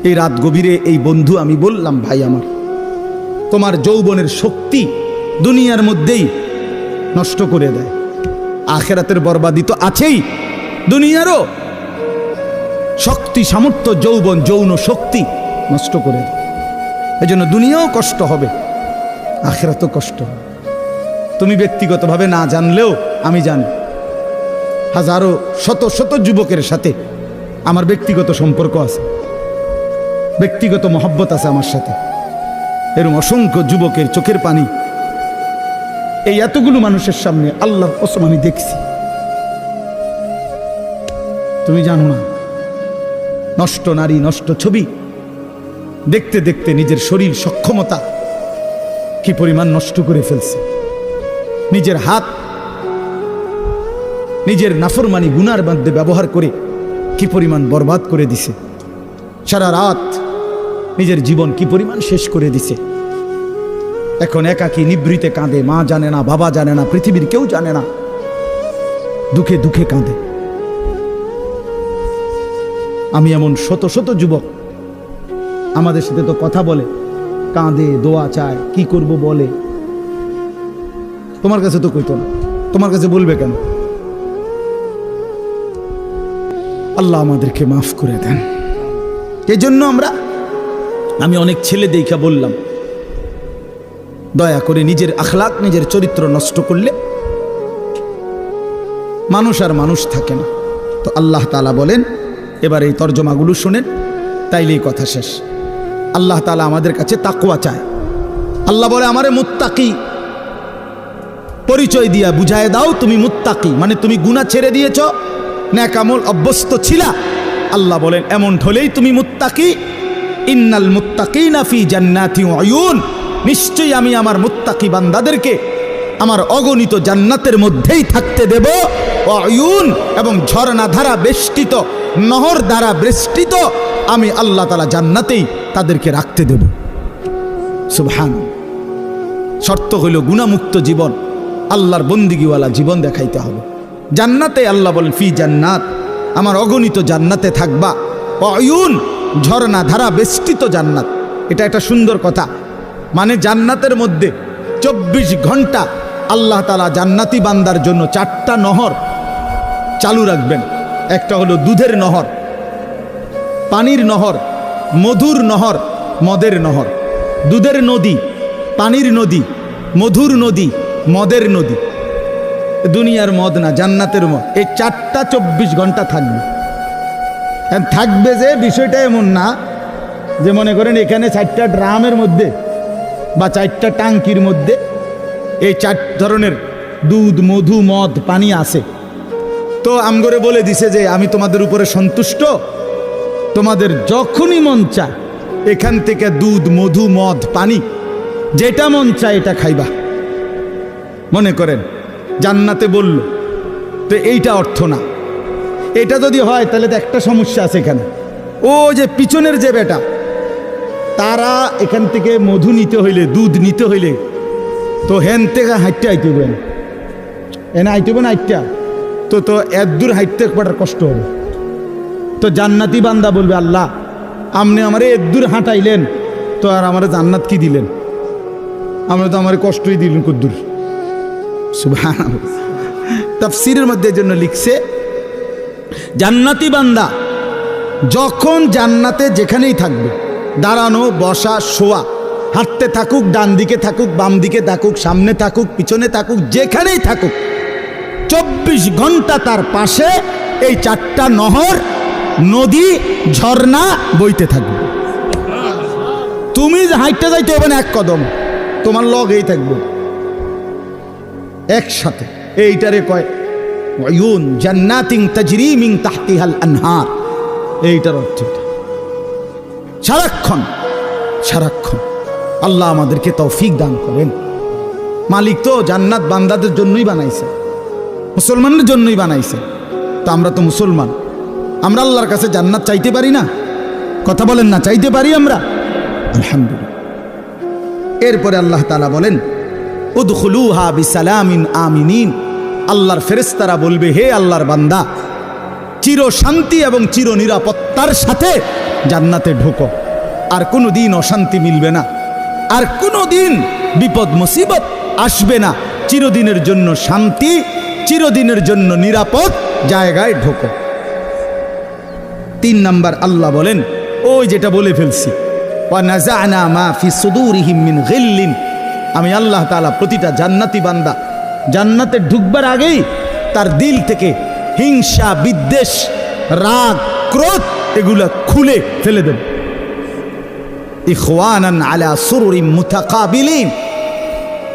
এই রাত গভীরে এই বন্ধু আমি বললাম, ভাই আমার, তোমার যৌবনের শক্তি দুনিয়ার মধ্যেই নষ্ট করে দেয়। আখেরাতের বরবাদি তো আছেই, দুনিয়ারও শক্তি, সামর্থ্য, যৌবন, যৌন শক্তি নষ্ট করে দেয়। এই জন্য দুনিয়াও কষ্ট হবে, আখেরাতও কষ্ট হবে। তুমি ব্যক্তিগতভাবে না জানলেও আমি জানি, হাজারো শত শত যুবকের সাথে আমার ব্যক্তিগত সম্পর্ক আছে, ব্যক্তিগত মহব্বত আছে আমার সাথে। এরকম অসংখ্য যুবকের চোখের পানি এই এতগুলো মানুষের সামনে আল্লাহর কসম আমি দেখছি। তুমি জানো না, নষ্ট নারী, নষ্ট ছবি দেখতে দেখতে নিজের শরীর সক্ষমতা কি পরিমাণ নষ্ট করে ফেলছে। নিজের হাত নিজের নাফরমানি গুনার মধ্যে ব্যবহার করে কি পরিমাণ বরবাদ করে দিছে। সারা রাত নিজের জীবন কি পরিমাণ শেষ করে দিছে। এখন একাকী নিভৃতে কাঁদে, মা জানে না, বাবা জানে না, পৃথিবীর কেউ জানে না, দুঃখে দুঃখে কাঁদে। আমি এমন শত শত যুবক আমাদের সাথে তো কথা বলে, কাঁদে, দোয়া চায়, কি করব বলে। তোমার কাছে তো কইতো না, তোমার কাছে বলবে কেন? আল্লাহ আমাদেরকে মাফ করে দেন। এই জন্য আমি অনেক ছেলে দেখা বললাম, দয়া করে নিজের আখলাক, নিজের চরিত্র নষ্ট করলে মানুষ আর মানুষ থাকে না। তো আল্লাহ তাআলা বলেন, এবার এই তর্জমাগুলো শুনেন, তাইলেই কথা শেষ। আল্লাহ তাআলা আমাদের কাছে তাকওয়া চায়। আল্লাহ বলে, আমারে মুত্তাকি পরিচয় দিয়া বুঝায় দাও তুমি মুত্তাকি, মানে তুমি গুনাহ ছেড়ে দিয়েছ, নেক আমল অভ্যস্ত ছিলা। আল্লাহ বলেন, এমন হলেই তুমি মুত্তাকি। ইন্নাল মুত্তাকিনা ফি জান্নাতি ওয়া উয়ুন, নিশ্চয়ই আমি আমার মুত্তাকি বান্দাদেরকে আমার অগণিত জান্নাতের মধ্যেই থাকতে দেব। ওয়া উয়ুন, এবং ঝর্ণা ধারা বেষ্টিত, নহর দ্বারা বেষ্টিত আমি আল্লাহ তাআলা জান্নাতেই তাদেরকে রাখতে দেব। সুবহানাল্লাহ। শর্ত হইল গুনাহমুক্ত জীবন, আল্লাহর বন্দিগিওয়ালা জীবন দেখাইতে হবে। জান্নাতে আল্লাহ বলেন, ফি জান্নাত, আমার অগণিত জান্নাতে থাকবা। অয়ুন, ঝর্ণা ধারা বেষ্টিত জান্নাত। এটা একটা সুন্দর কথা। মানে জান্নাতের মধ্যে 24 ঘন্টা আল্লাহ তাআলা জান্নাতি বান্দার জন্য 4টা নহর চালু রাখবেন। একটা হলো দুধের নহর, পানির নহর, মধুর নহর, মদের নহর। দুধের নদী, পানির নদী, মধুর নদী, মদের নদী। দুনিয়ার মদ না, জান্নাতের মদ। এই 4টা 24 ঘন্টা থাকবে। থাকবে যে বিষয়টা এমন না যে মনে করেন এখানে 4টা ড্রামের মধ্যে বা 4টা টাঙ্কির মধ্যে এই 4 ধরনের দুধ, মধু, মদ, পানি আছে। তো আমগরে বলে দিছে যে আমি তোমাদের উপরে সন্তুষ্ট, তোমাদের যখনই মন চায় এখান থেকে দুধ, মধু, মদ, পানি যেটা মন চায় এটা খাইবা। মনে করেন জান্নাতে বলল, তো এইটা অর্থ না। এটা যদি হয় তাহলে তো একটা সমস্যা আছে এখানে। ও যে পিছনের যে বেটা, তারা এখান থেকে মধু নিতে হইলে, দুধ নিতে হইলে তো হেন থেকে হাইটে আইতে হবে, এনে আইতে হবে না হাইটটা, তো এত দূর হাইটতে পাঠার কষ্ট হবে। তো জান্নাতি বান্দা বলবে, আল্লাহ আপনি আমারে এত দূর হাঁটাইলেন, তো আর আমার জান্নাত কি দিলেন? আমরা তো আমার কষ্টই দিলেন কদ্দূর। সুবহানাল্লাহ। তাফসীরের মধ্যে জন্য লিখছে, জান্নাতি বান্দা যখন জান্নাতে যেখানেই থাকবে, দাঁড়ানো, বসা, শোয়া, হাঁটতে থাকুক, ডান দিকে থাকুক, বাম দিকে থাকুক, সামনে থাকুক, পিছনে থাকুক, যেখানেই থাকুক, 24 ঘন্টা তার পাশে এই 4টা নহর, নদী, ঝর্ণা বইতে থাকবে। তুমি হাইটতে যাইতে হবে না এক কদম, তোমার লগেই থাকবে। একসাথে। এইটারে কয় উয়ুন জান্নাতিন তাজরি মিন তাহতিহাল আনহার, এইটার অর্থ এটা। সারাক্ষণ সারাক্ষণ আল্লাহ আমাদেরকে তৌফিক দান করেন। মালিক তো জান্নাত বান্দাদের জন্যই বানাইছে, মুসলমানদের জন্যই বানাইছে। তো আমরা তো মুসলমান, আমরা আল্লাহর কাছে জান্নাত চাইতে পারি না? কথা বলেন না, চাইতে পারি আমরা? আলহামদুলিল্লাহ। এরপরে আল্লাহ তাআলা বলেন উদখুলুহা বিসালামিন আমিনিন, আল্লাহর ফেরেশতারা বলবে, হে আল্লাহর বান্দা, চির শান্তি এবং চির নিরাপত্তার সাথে জান্নাতে ঢোকো। আর কোনো দিন অশান্তি মিলবে না, আর কোনো দিন বিপদ মুসিবত আসবে না। চিরদিনের জন্য শান্তি, চিরদিনের জন্য নিরাপদ জায়গায় ঢোকো। 3 নাম্বার আল্লাহ বলেন, ওই যেটা বলে ফেলছি, ওয়া নাযা'না মা ফি সুদুরিহিম মিন গিল্লিন, আমি আল্লাহ তাআলা প্রতিটা জান্নাতি বান্দা জান্নাতে ঢুকবার আগেই তার দিল থেকে হিংসা, বিদ্বেষ, রাগ, ক্রোধ এগুলা খুলে ফেলে দেব। ইখওয়ানান আলা সুরুরিম মুতাকাবিলিন,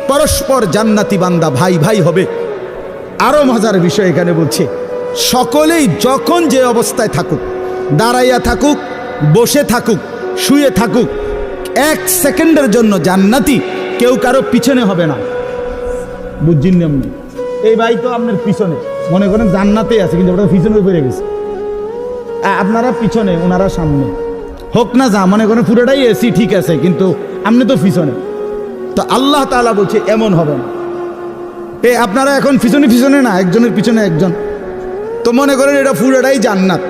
পরস্পর জান্নাতি বান্দা ভাই ভাই হবে। আরো মজার বিষয় এখানে বলছে, সকলেই যখন যে অবস্থায় থাকুক, দাঁড়াইয়া থাকুক, বসে থাকুক, শুয়ে থাকুক, 1 সেকেন্ডের জন্য জান্নাতি কেউ কারো পিছনে হবে না। বুঝছেন না? এই ভাই তো আপনার পিছনে, মনে করেন জান্নাতে আছে কিন্তু ওটা পিছনে পড়ে গেছে, আপনারা পিছনে ওনারা সামনে, হোক না যা, মনে করেন পুরোটাই এসি ঠিক আছে কিন্তু আপনি তো পিছনে। তো আল্লাহ তাআলা বলছে এমন হবে না। আপনারা এখন পিছনে পিছনে না, একজনের পিছনে একজন, তো মনে করেন এটা পুরোটাই জান্নাত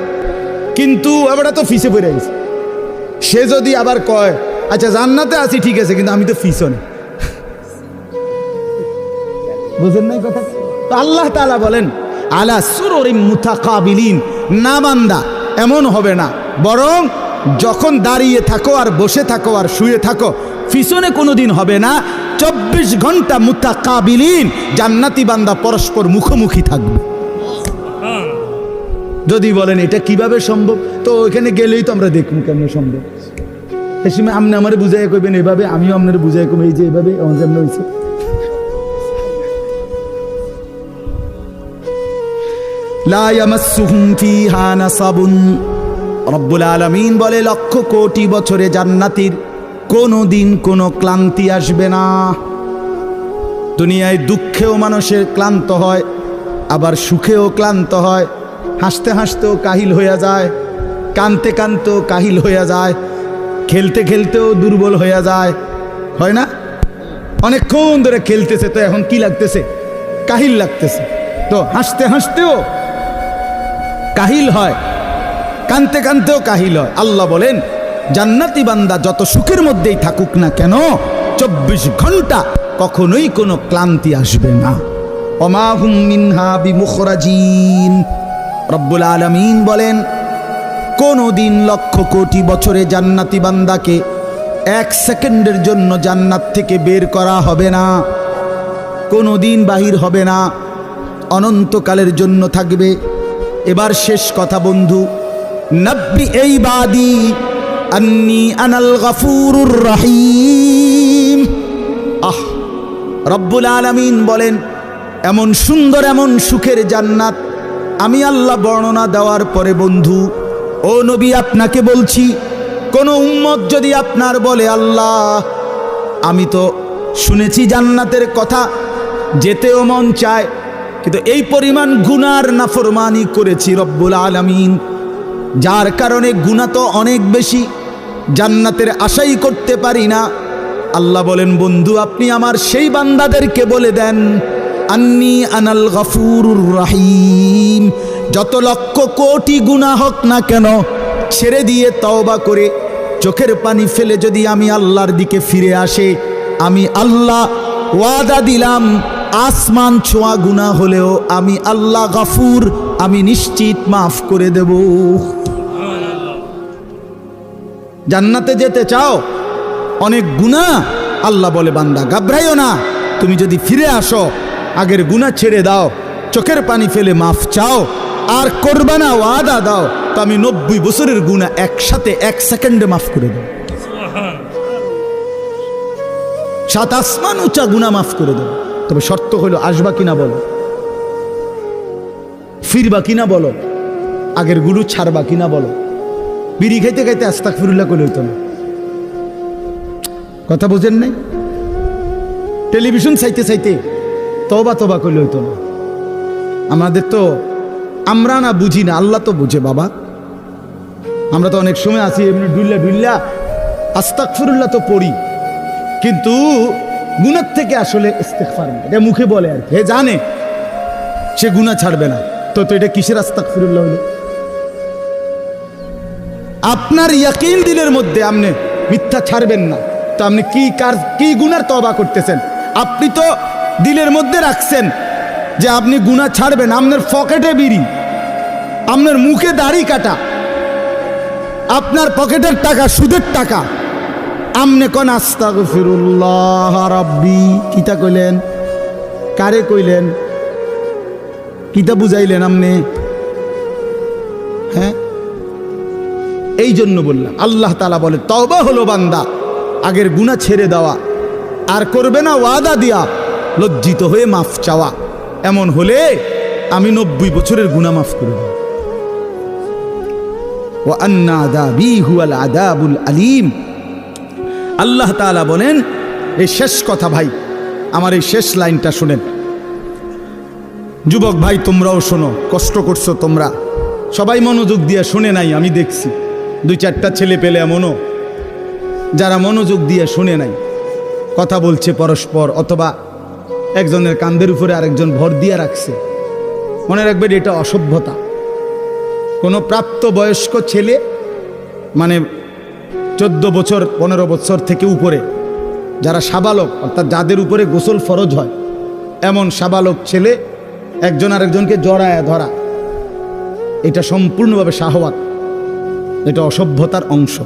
কিন্তু এবারটা তো ফিসে পড়ে গেছে। সে যদি আবার কয় আচ্ছা জান্নাতে আছি ঠিক আছে কিন্তু আমি তো পিছনে, বুঝেন নাই কথা? তো আল্লাহ তাআলা বলেন আলা সুরুরিম মুতাকাবিলিন, না বান্দা এমন হবে না, বরং যখন দাঁড়িয়ে থাকো আর বসে থাকো আর শুয়ে থাকো, পিছনে কোনোদিন হবে না। 24 ঘন্টা মুতাকাবিলিন, জান্নাতি বান্দা পরস্পর মুখোমুখি থাকবে। যদি বলেন এটা কিভাবে সম্ভব, তো ওইখানে গেলেই তো আমরা দেখবো কেমন সম্ভব। সে সময় আপনি আমার বুঝাই করবেন এভাবে, আমিও আপনার বুঝাই করবো এই যে এভাবে যেমন হয়েছে। লা ইয়ামাসসুহুম ফিহা নাসাবুন, রব্বুল আলামিন বলে 1,00,000 কোটি বছরে জান্নাতীর কোনো দিন কোনো ক্লান্তি আসবে না। দুনিয়ায় দুঃখেও মানুষের ক্লান্ত হয়, আবার সুখেও ক্লান্ত হয়, হাসতে হাসতেও কাহিল হয়ে যায়, কানতে কানতেও কাহিল হয়ে যায়, খেলতে খেলতেও দুর্বল হয়ে যায়, হয় না? অনেকক্ষণ ধরে খেলতেছে তো এখন কি লাগতেছে? কাহিল লাগতেছে। তো হাসতে হাসতেও কাহিল হয়, কানতে কানতেও কাহিল হয়। আল্লাহ বলেন জান্নাতি বান্দা যত সুখের মধ্যেই থাকুক না কেন, 24 ঘন্টা কখনোই কোনো ক্লান্তি আসবে না। ওমা হুম মিনহা বিমুখরাজিন, রব্বুল আলামিন বলেন কোনো দিন 1,00,000 কোটি বছরে জান্নাতি বান্দাকে 1 সেকেন্ডের জন্য জান্নাত থেকে বের করা হবে না, কোনো দিন বাহির হবে না, অনন্তকালের জন্য থাকবে। এবার শেষ কথা বন্ধু, নব্বি এই বাদি আন্নি আনাল গফুরুর রহিম। রব্বুল আলামিন বলেন এমন সুন্দর এমন সুখের জান্নাত আমি আল্লাহ বর্ণনা দেওয়ার পরে বন্ধু ও নবী আপনাকে বলছি, কোন উম্মত যদি আপনার বলে আল্লাহ আমি তো শুনেছি জান্নাতের কথা, যেতেও মন চায়, কিন্তু এই পরিমাণ গুনার নাফরমানি করেছি রব্বুল আলামিন, যার কারণে গুনাহ তো অনেক বেশি, জান্নাতের আশাই করতে পারি না। আল্লাহ বলেন বন্ধু আপনি আমার সেই বান্দাদেরকে বলে দেন আন্নি আনাল গফুরুর রহিম, যত 1,00,000 কোটি গুনাহ হোক না কেন ছেড়ে দিয়ে তওবা করে চোখের পানি ফেলে যদি আমি আল্লাহর দিকে ফিরে আসে, আমি আল্লাহ ওয়াদা দিলাম আসমান ছোঁয়া গুনাহ হলেও আমি আল্লাহ গফুর, আমি নিশ্চিত মাফ করে দেব। জান্নাতে যেতে চাও, অনেক গুনাহ, আল্লাহ বলে বান্দা ঘাবড়াইও না, তুমি যদি ফিরে আসো, আগের গুনাহ ছেড়ে দাও, চোখের পানি ফেলে মাফ চাও, আর করবা না ওয়াদা দাও, তো আমি 90 বছরের গুনাহ একসাথে 1 সেকেন্ডে মাফ করে দেব। 7 আসমান উঁচা গুনাহ মাফ করে দেব। তবে শর্ত হলো আসবা কিনা বলো, ফিরবা কিনা বলো, আগের গুলো ছাড়বা কিনা বলো। বিড়ি খাইতে খাইতে আস্তাগফিরুল্লাহ কইলে হইতো না। কথা বোঝেন নাই? টেলিভিশন চাইতে চাইতে তওবা তওবা কইলে হইতো না। আমাদের তো আমরা না বুঝি না, আল্লাহ তো বুঝে বাবা। আমরা তো অনেক সময় আছি এমনি ডুল্লা ডুল্লা আস্তাগফিরুল্লাহ তো পড়ি, কিন্তু গুনাহ থেকে আসলে ইস্তেগফার না, এটা মুখে বলে আর কি। হে জানে সে গুনাহ ছাড়বে না, তো এটা কিসের আস্তাগফিরুল্লাহ হলো? আপনার ইয়াকিন দিলের মধ্যে আপনি মিথ্যা ছাড়বেন না, তো আপনি কি গুনার তওবা করতেছেন? আপনি তো দিলের মধ্যে রাখছেন যে আপনি গুনাহ ছাড়বেন, আপনার পকেটে বিড়ি, আপনার মুখে দাড়ি কাটা, আপনার পকেটের টাকা সুদের টাকা, আমনে কোন আস্তাগফিরুল্লাহ রাব্বি কিতা কইলেন? কারে কইলেন? কিতা বুঝাইলেন আমনে? হ্যাঁ, এই জন্য বললাম আল্লাহ তাআলা বলে তওবা হলো বান্দা আগের গুনাহ ছেড়ে দেওয়া, আর করবে না ওয়াদা দিয়া লজ্জিত হয়ে মাফ চাওয়া। এমন হলে আমি 90 বছরের গুনাহ মাফ করে দেব। ওয়া আন্না আযাবি হুয়াল আযাবুল আলীম। আল্লাহ তাআলা বলেন, এই শেষ কথা ভাই, আমার এই শেষ লাইনটা শুনেন। যুবক ভাই তোমরাও শোনো, কষ্ট করছো তোমরা সবাই, মনোযোগ দিয়ে শুনে নাই, আমি দেখছি 2-4টা ছেলে পেলে এমনও যারা মনোযোগ দিয়ে শুনে নাই, কথা বলছে পরস্পর, অথবা একজনের কাঁধের উপরে আরেকজন ভর দিয়ে রাখছে। মনে রাখবেন এটা অসভ্যতা। কোনো প্রাপ্ত বয়স্ক ছেলে, মানে 14 বছর 15 বছর থেকে উপরে যারা সাবালক, অর্থাৎ যাদের উপরে গোসল ফরজ হয়, এমন সাবালক ছেলে একজন আরেকজনকে জড়ায় ধরা, এটা সম্পূর্ণভাবে শাহওয়াত, এটা অসভ্যতার অংশ।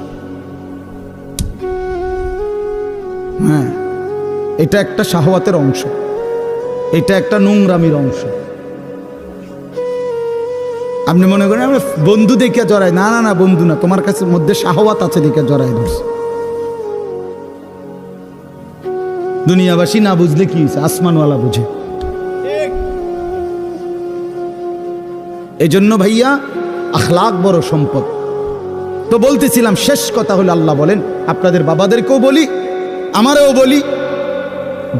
হ্যাঁ, এটা একটা শাহওয়াতের অংশ, এটা একটা নোংরামির অংশ। আপনি মনে করেন আমরা বন্ধু দেখে জড়াই, না না না, বন্ধু না, তোমার কাছে মধ্যে শাহওয়াত আছে দেখে জড়াই ধরছে। দুনিয়াবাসী না বুঝলে কি হয়েছে, আসমানওয়ালা বুঝে। এই জন্য ভাইয়া আখলাক বড় সম্পদ। তো বলতেছিলাম শেষ কথা হলো, আল্লাহ বলেন আপনাদের বাবাদেরকেও বলি, আমারও বলি,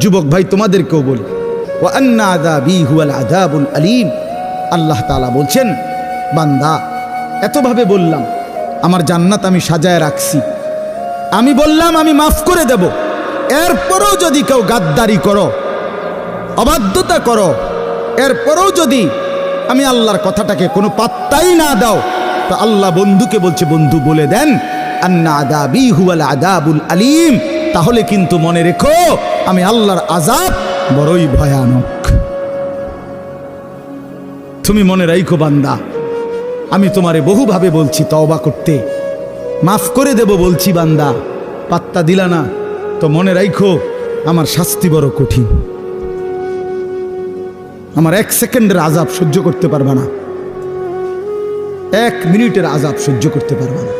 যুবক ভাই তোমাদেরকেও বলি, ওয়া আন্না আযাবি হুয়াল আযাবুল আলীম। আল্লাহ তাআলা বলছেন, বান্দা এতভাবে বললাম, আমার জান্নাত আমি সাজায় রাখছি, আমি বললাম আমি মাফ করে দেব, এরপরও যদি কেউ গাদ্দারি করো, অবাধ্যতা করো, এরপরও যদি আমি আল্লাহর কথাটাকে কোনো পাত্তাই না দাও, তো আল্লাহ বন্ধুকে বলছে, বন্ধু বলে দেন আন্না আযাবি হুয়াল আযাবুল আলীম। তাহলে কিন্তু মনে রেখো আমি আল্লাহর আযাব বড়ই ভয়ানক। তুমি মনে রাখো বান্দা, আমি তোমারে বহুভাবে বলছি তওবা করতে, মাফ করে দেব বলছি, বান্দা পাত্তা দিলা না, তো মনে রাখো আমার শাস্তি বড় কঠিন। আমার 1 সেকেন্ডের আযাব সহ্য করতে পারবা না, 1 মিনিটের আযাব সহ্য করতে পারবা না।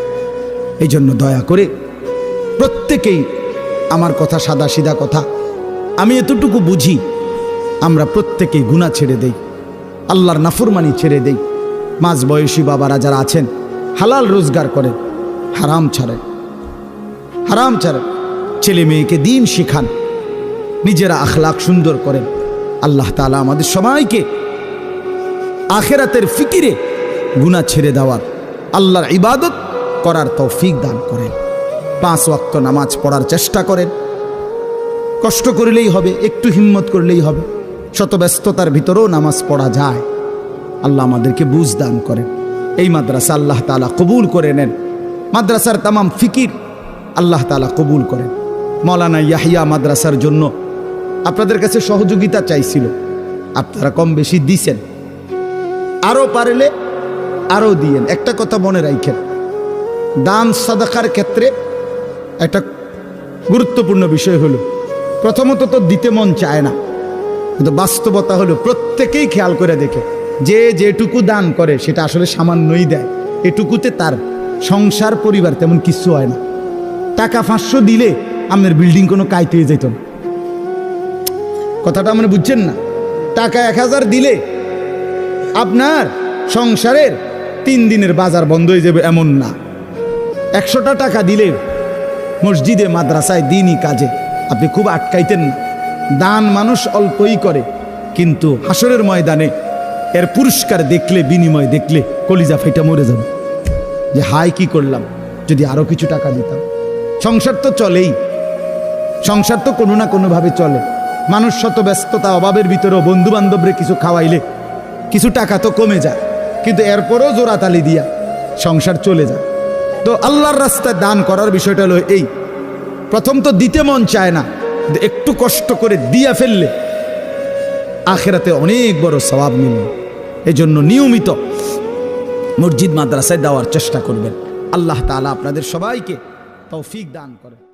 এই জন্য দয়া করে প্রত্যেকেই, আমার কথা সাদা সিধা কথা, আমি এতটুকু বুঝি, আমরা প্রত্যেকেই গুনাহ ছেড়ে দেই, আল্লাহর নাফরমানি ছেড়ে দেই। মাঝ বয়সী বাবারা যারা আছেন, হালাল রোজগার করেন, হারাম ছাড়েন, হারাম ছাড়েন, ছেলে মেয়েকে দ্বীন শেখান, নিজেরা আখলাক সুন্দর করেন। আল্লাহ তাআলা আমাদের সবাইকে আখিরাতের ফিকিরে গুনাহ ছেড়ে দেওয়ার, আল্লাহর ইবাদত করার তৌফিক দান করেন। 5 ওয়াক্ত নামাজ পড়ার চেষ্টা করেন, কষ্ট করলেই হবে, একটু হিম্মত করলেই হবে, শত ব্যস্ততার ভিতরেও নামাজ পড়া যায়। আল্লাহ আমাদেরকে বুঝ দান করেন। এই মাদ্রাসা আল্লাহ তাআলা কবুল করে নেন, মাদ্রাসার তামাম ফিকির আল্লাহ তাআলা কবুল করেন। মাওলানা ইয়াহিয়া মাদ্রাসার জন্য আপনাদের কাছে সহযোগিতা চাইছিল, আপনারা কম বেশি দিছেন, আরও পারলে আরও দিয়েন। একটা কথা মনে রাখেন, দান সাদাকার ক্ষেত্রে একটা গুরুত্বপূর্ণ বিষয় হলো, প্রথমত তো দিতে মন চায় না, কিন্তু বাস্তবতা হলো প্রত্যেকেই খেয়াল করে দেখে যে যেটুকু দান করে সেটা আসলে সামান্যই দেয়, এটুকুতে তার সংসার পরিবার তেমন কিছু হয় না। টাকা 500 দিলে আপনার বিল্ডিং কোনো কাইতে যেত না, কথাটা মানে বুঝছেন না? টাকা 1000 দিলে আপনার সংসারের 3 দিনের বাজার বন্ধ হয়ে যাবে এমন না। 100টা টাকা দিলে মসজিদে মাদ্রাসায় দিনই কাজে আপনি খুব আটকাইতেন না। দান মানুষ অল্পই করে, কিন্তু হাসরের ময়দানে এর পুরস্কার দেখলে, বিনিময় দেখলে কলিজা ফেটে মরে যাবে যে হায় কি করলাম, যদি আরো কিছু টাকা দিতাম। সংসার তো চলেই, সংসার তো কোনো না কোনোভাবে চলে। মানুষ শত ব্যস্ততা অভাবের ভিতরেও বন্ধু বান্ধবরে কিছু খাওয়াইলে কিছু টাকা তো কমে যায়, কিন্তু এরপরও জোড়াতালি দিয়া সংসার চলে যায়। তো আল্লাহর রাস্তায় দান করার বিষয়টা হলো এই, প্রথম তো দিতে মন চায় না, একটু কষ্ট করে দিয়া ফেললে আখিরাতে অনেক বড় সওয়াব মিলবে। এই জন্য নিয়মিত মসজিদ মাদ্রাসায় দেওয়ার চেষ্টা করবেন। আল্লাহ তাআলা আপনাদের সবাইকে তৌফিক দান করেন।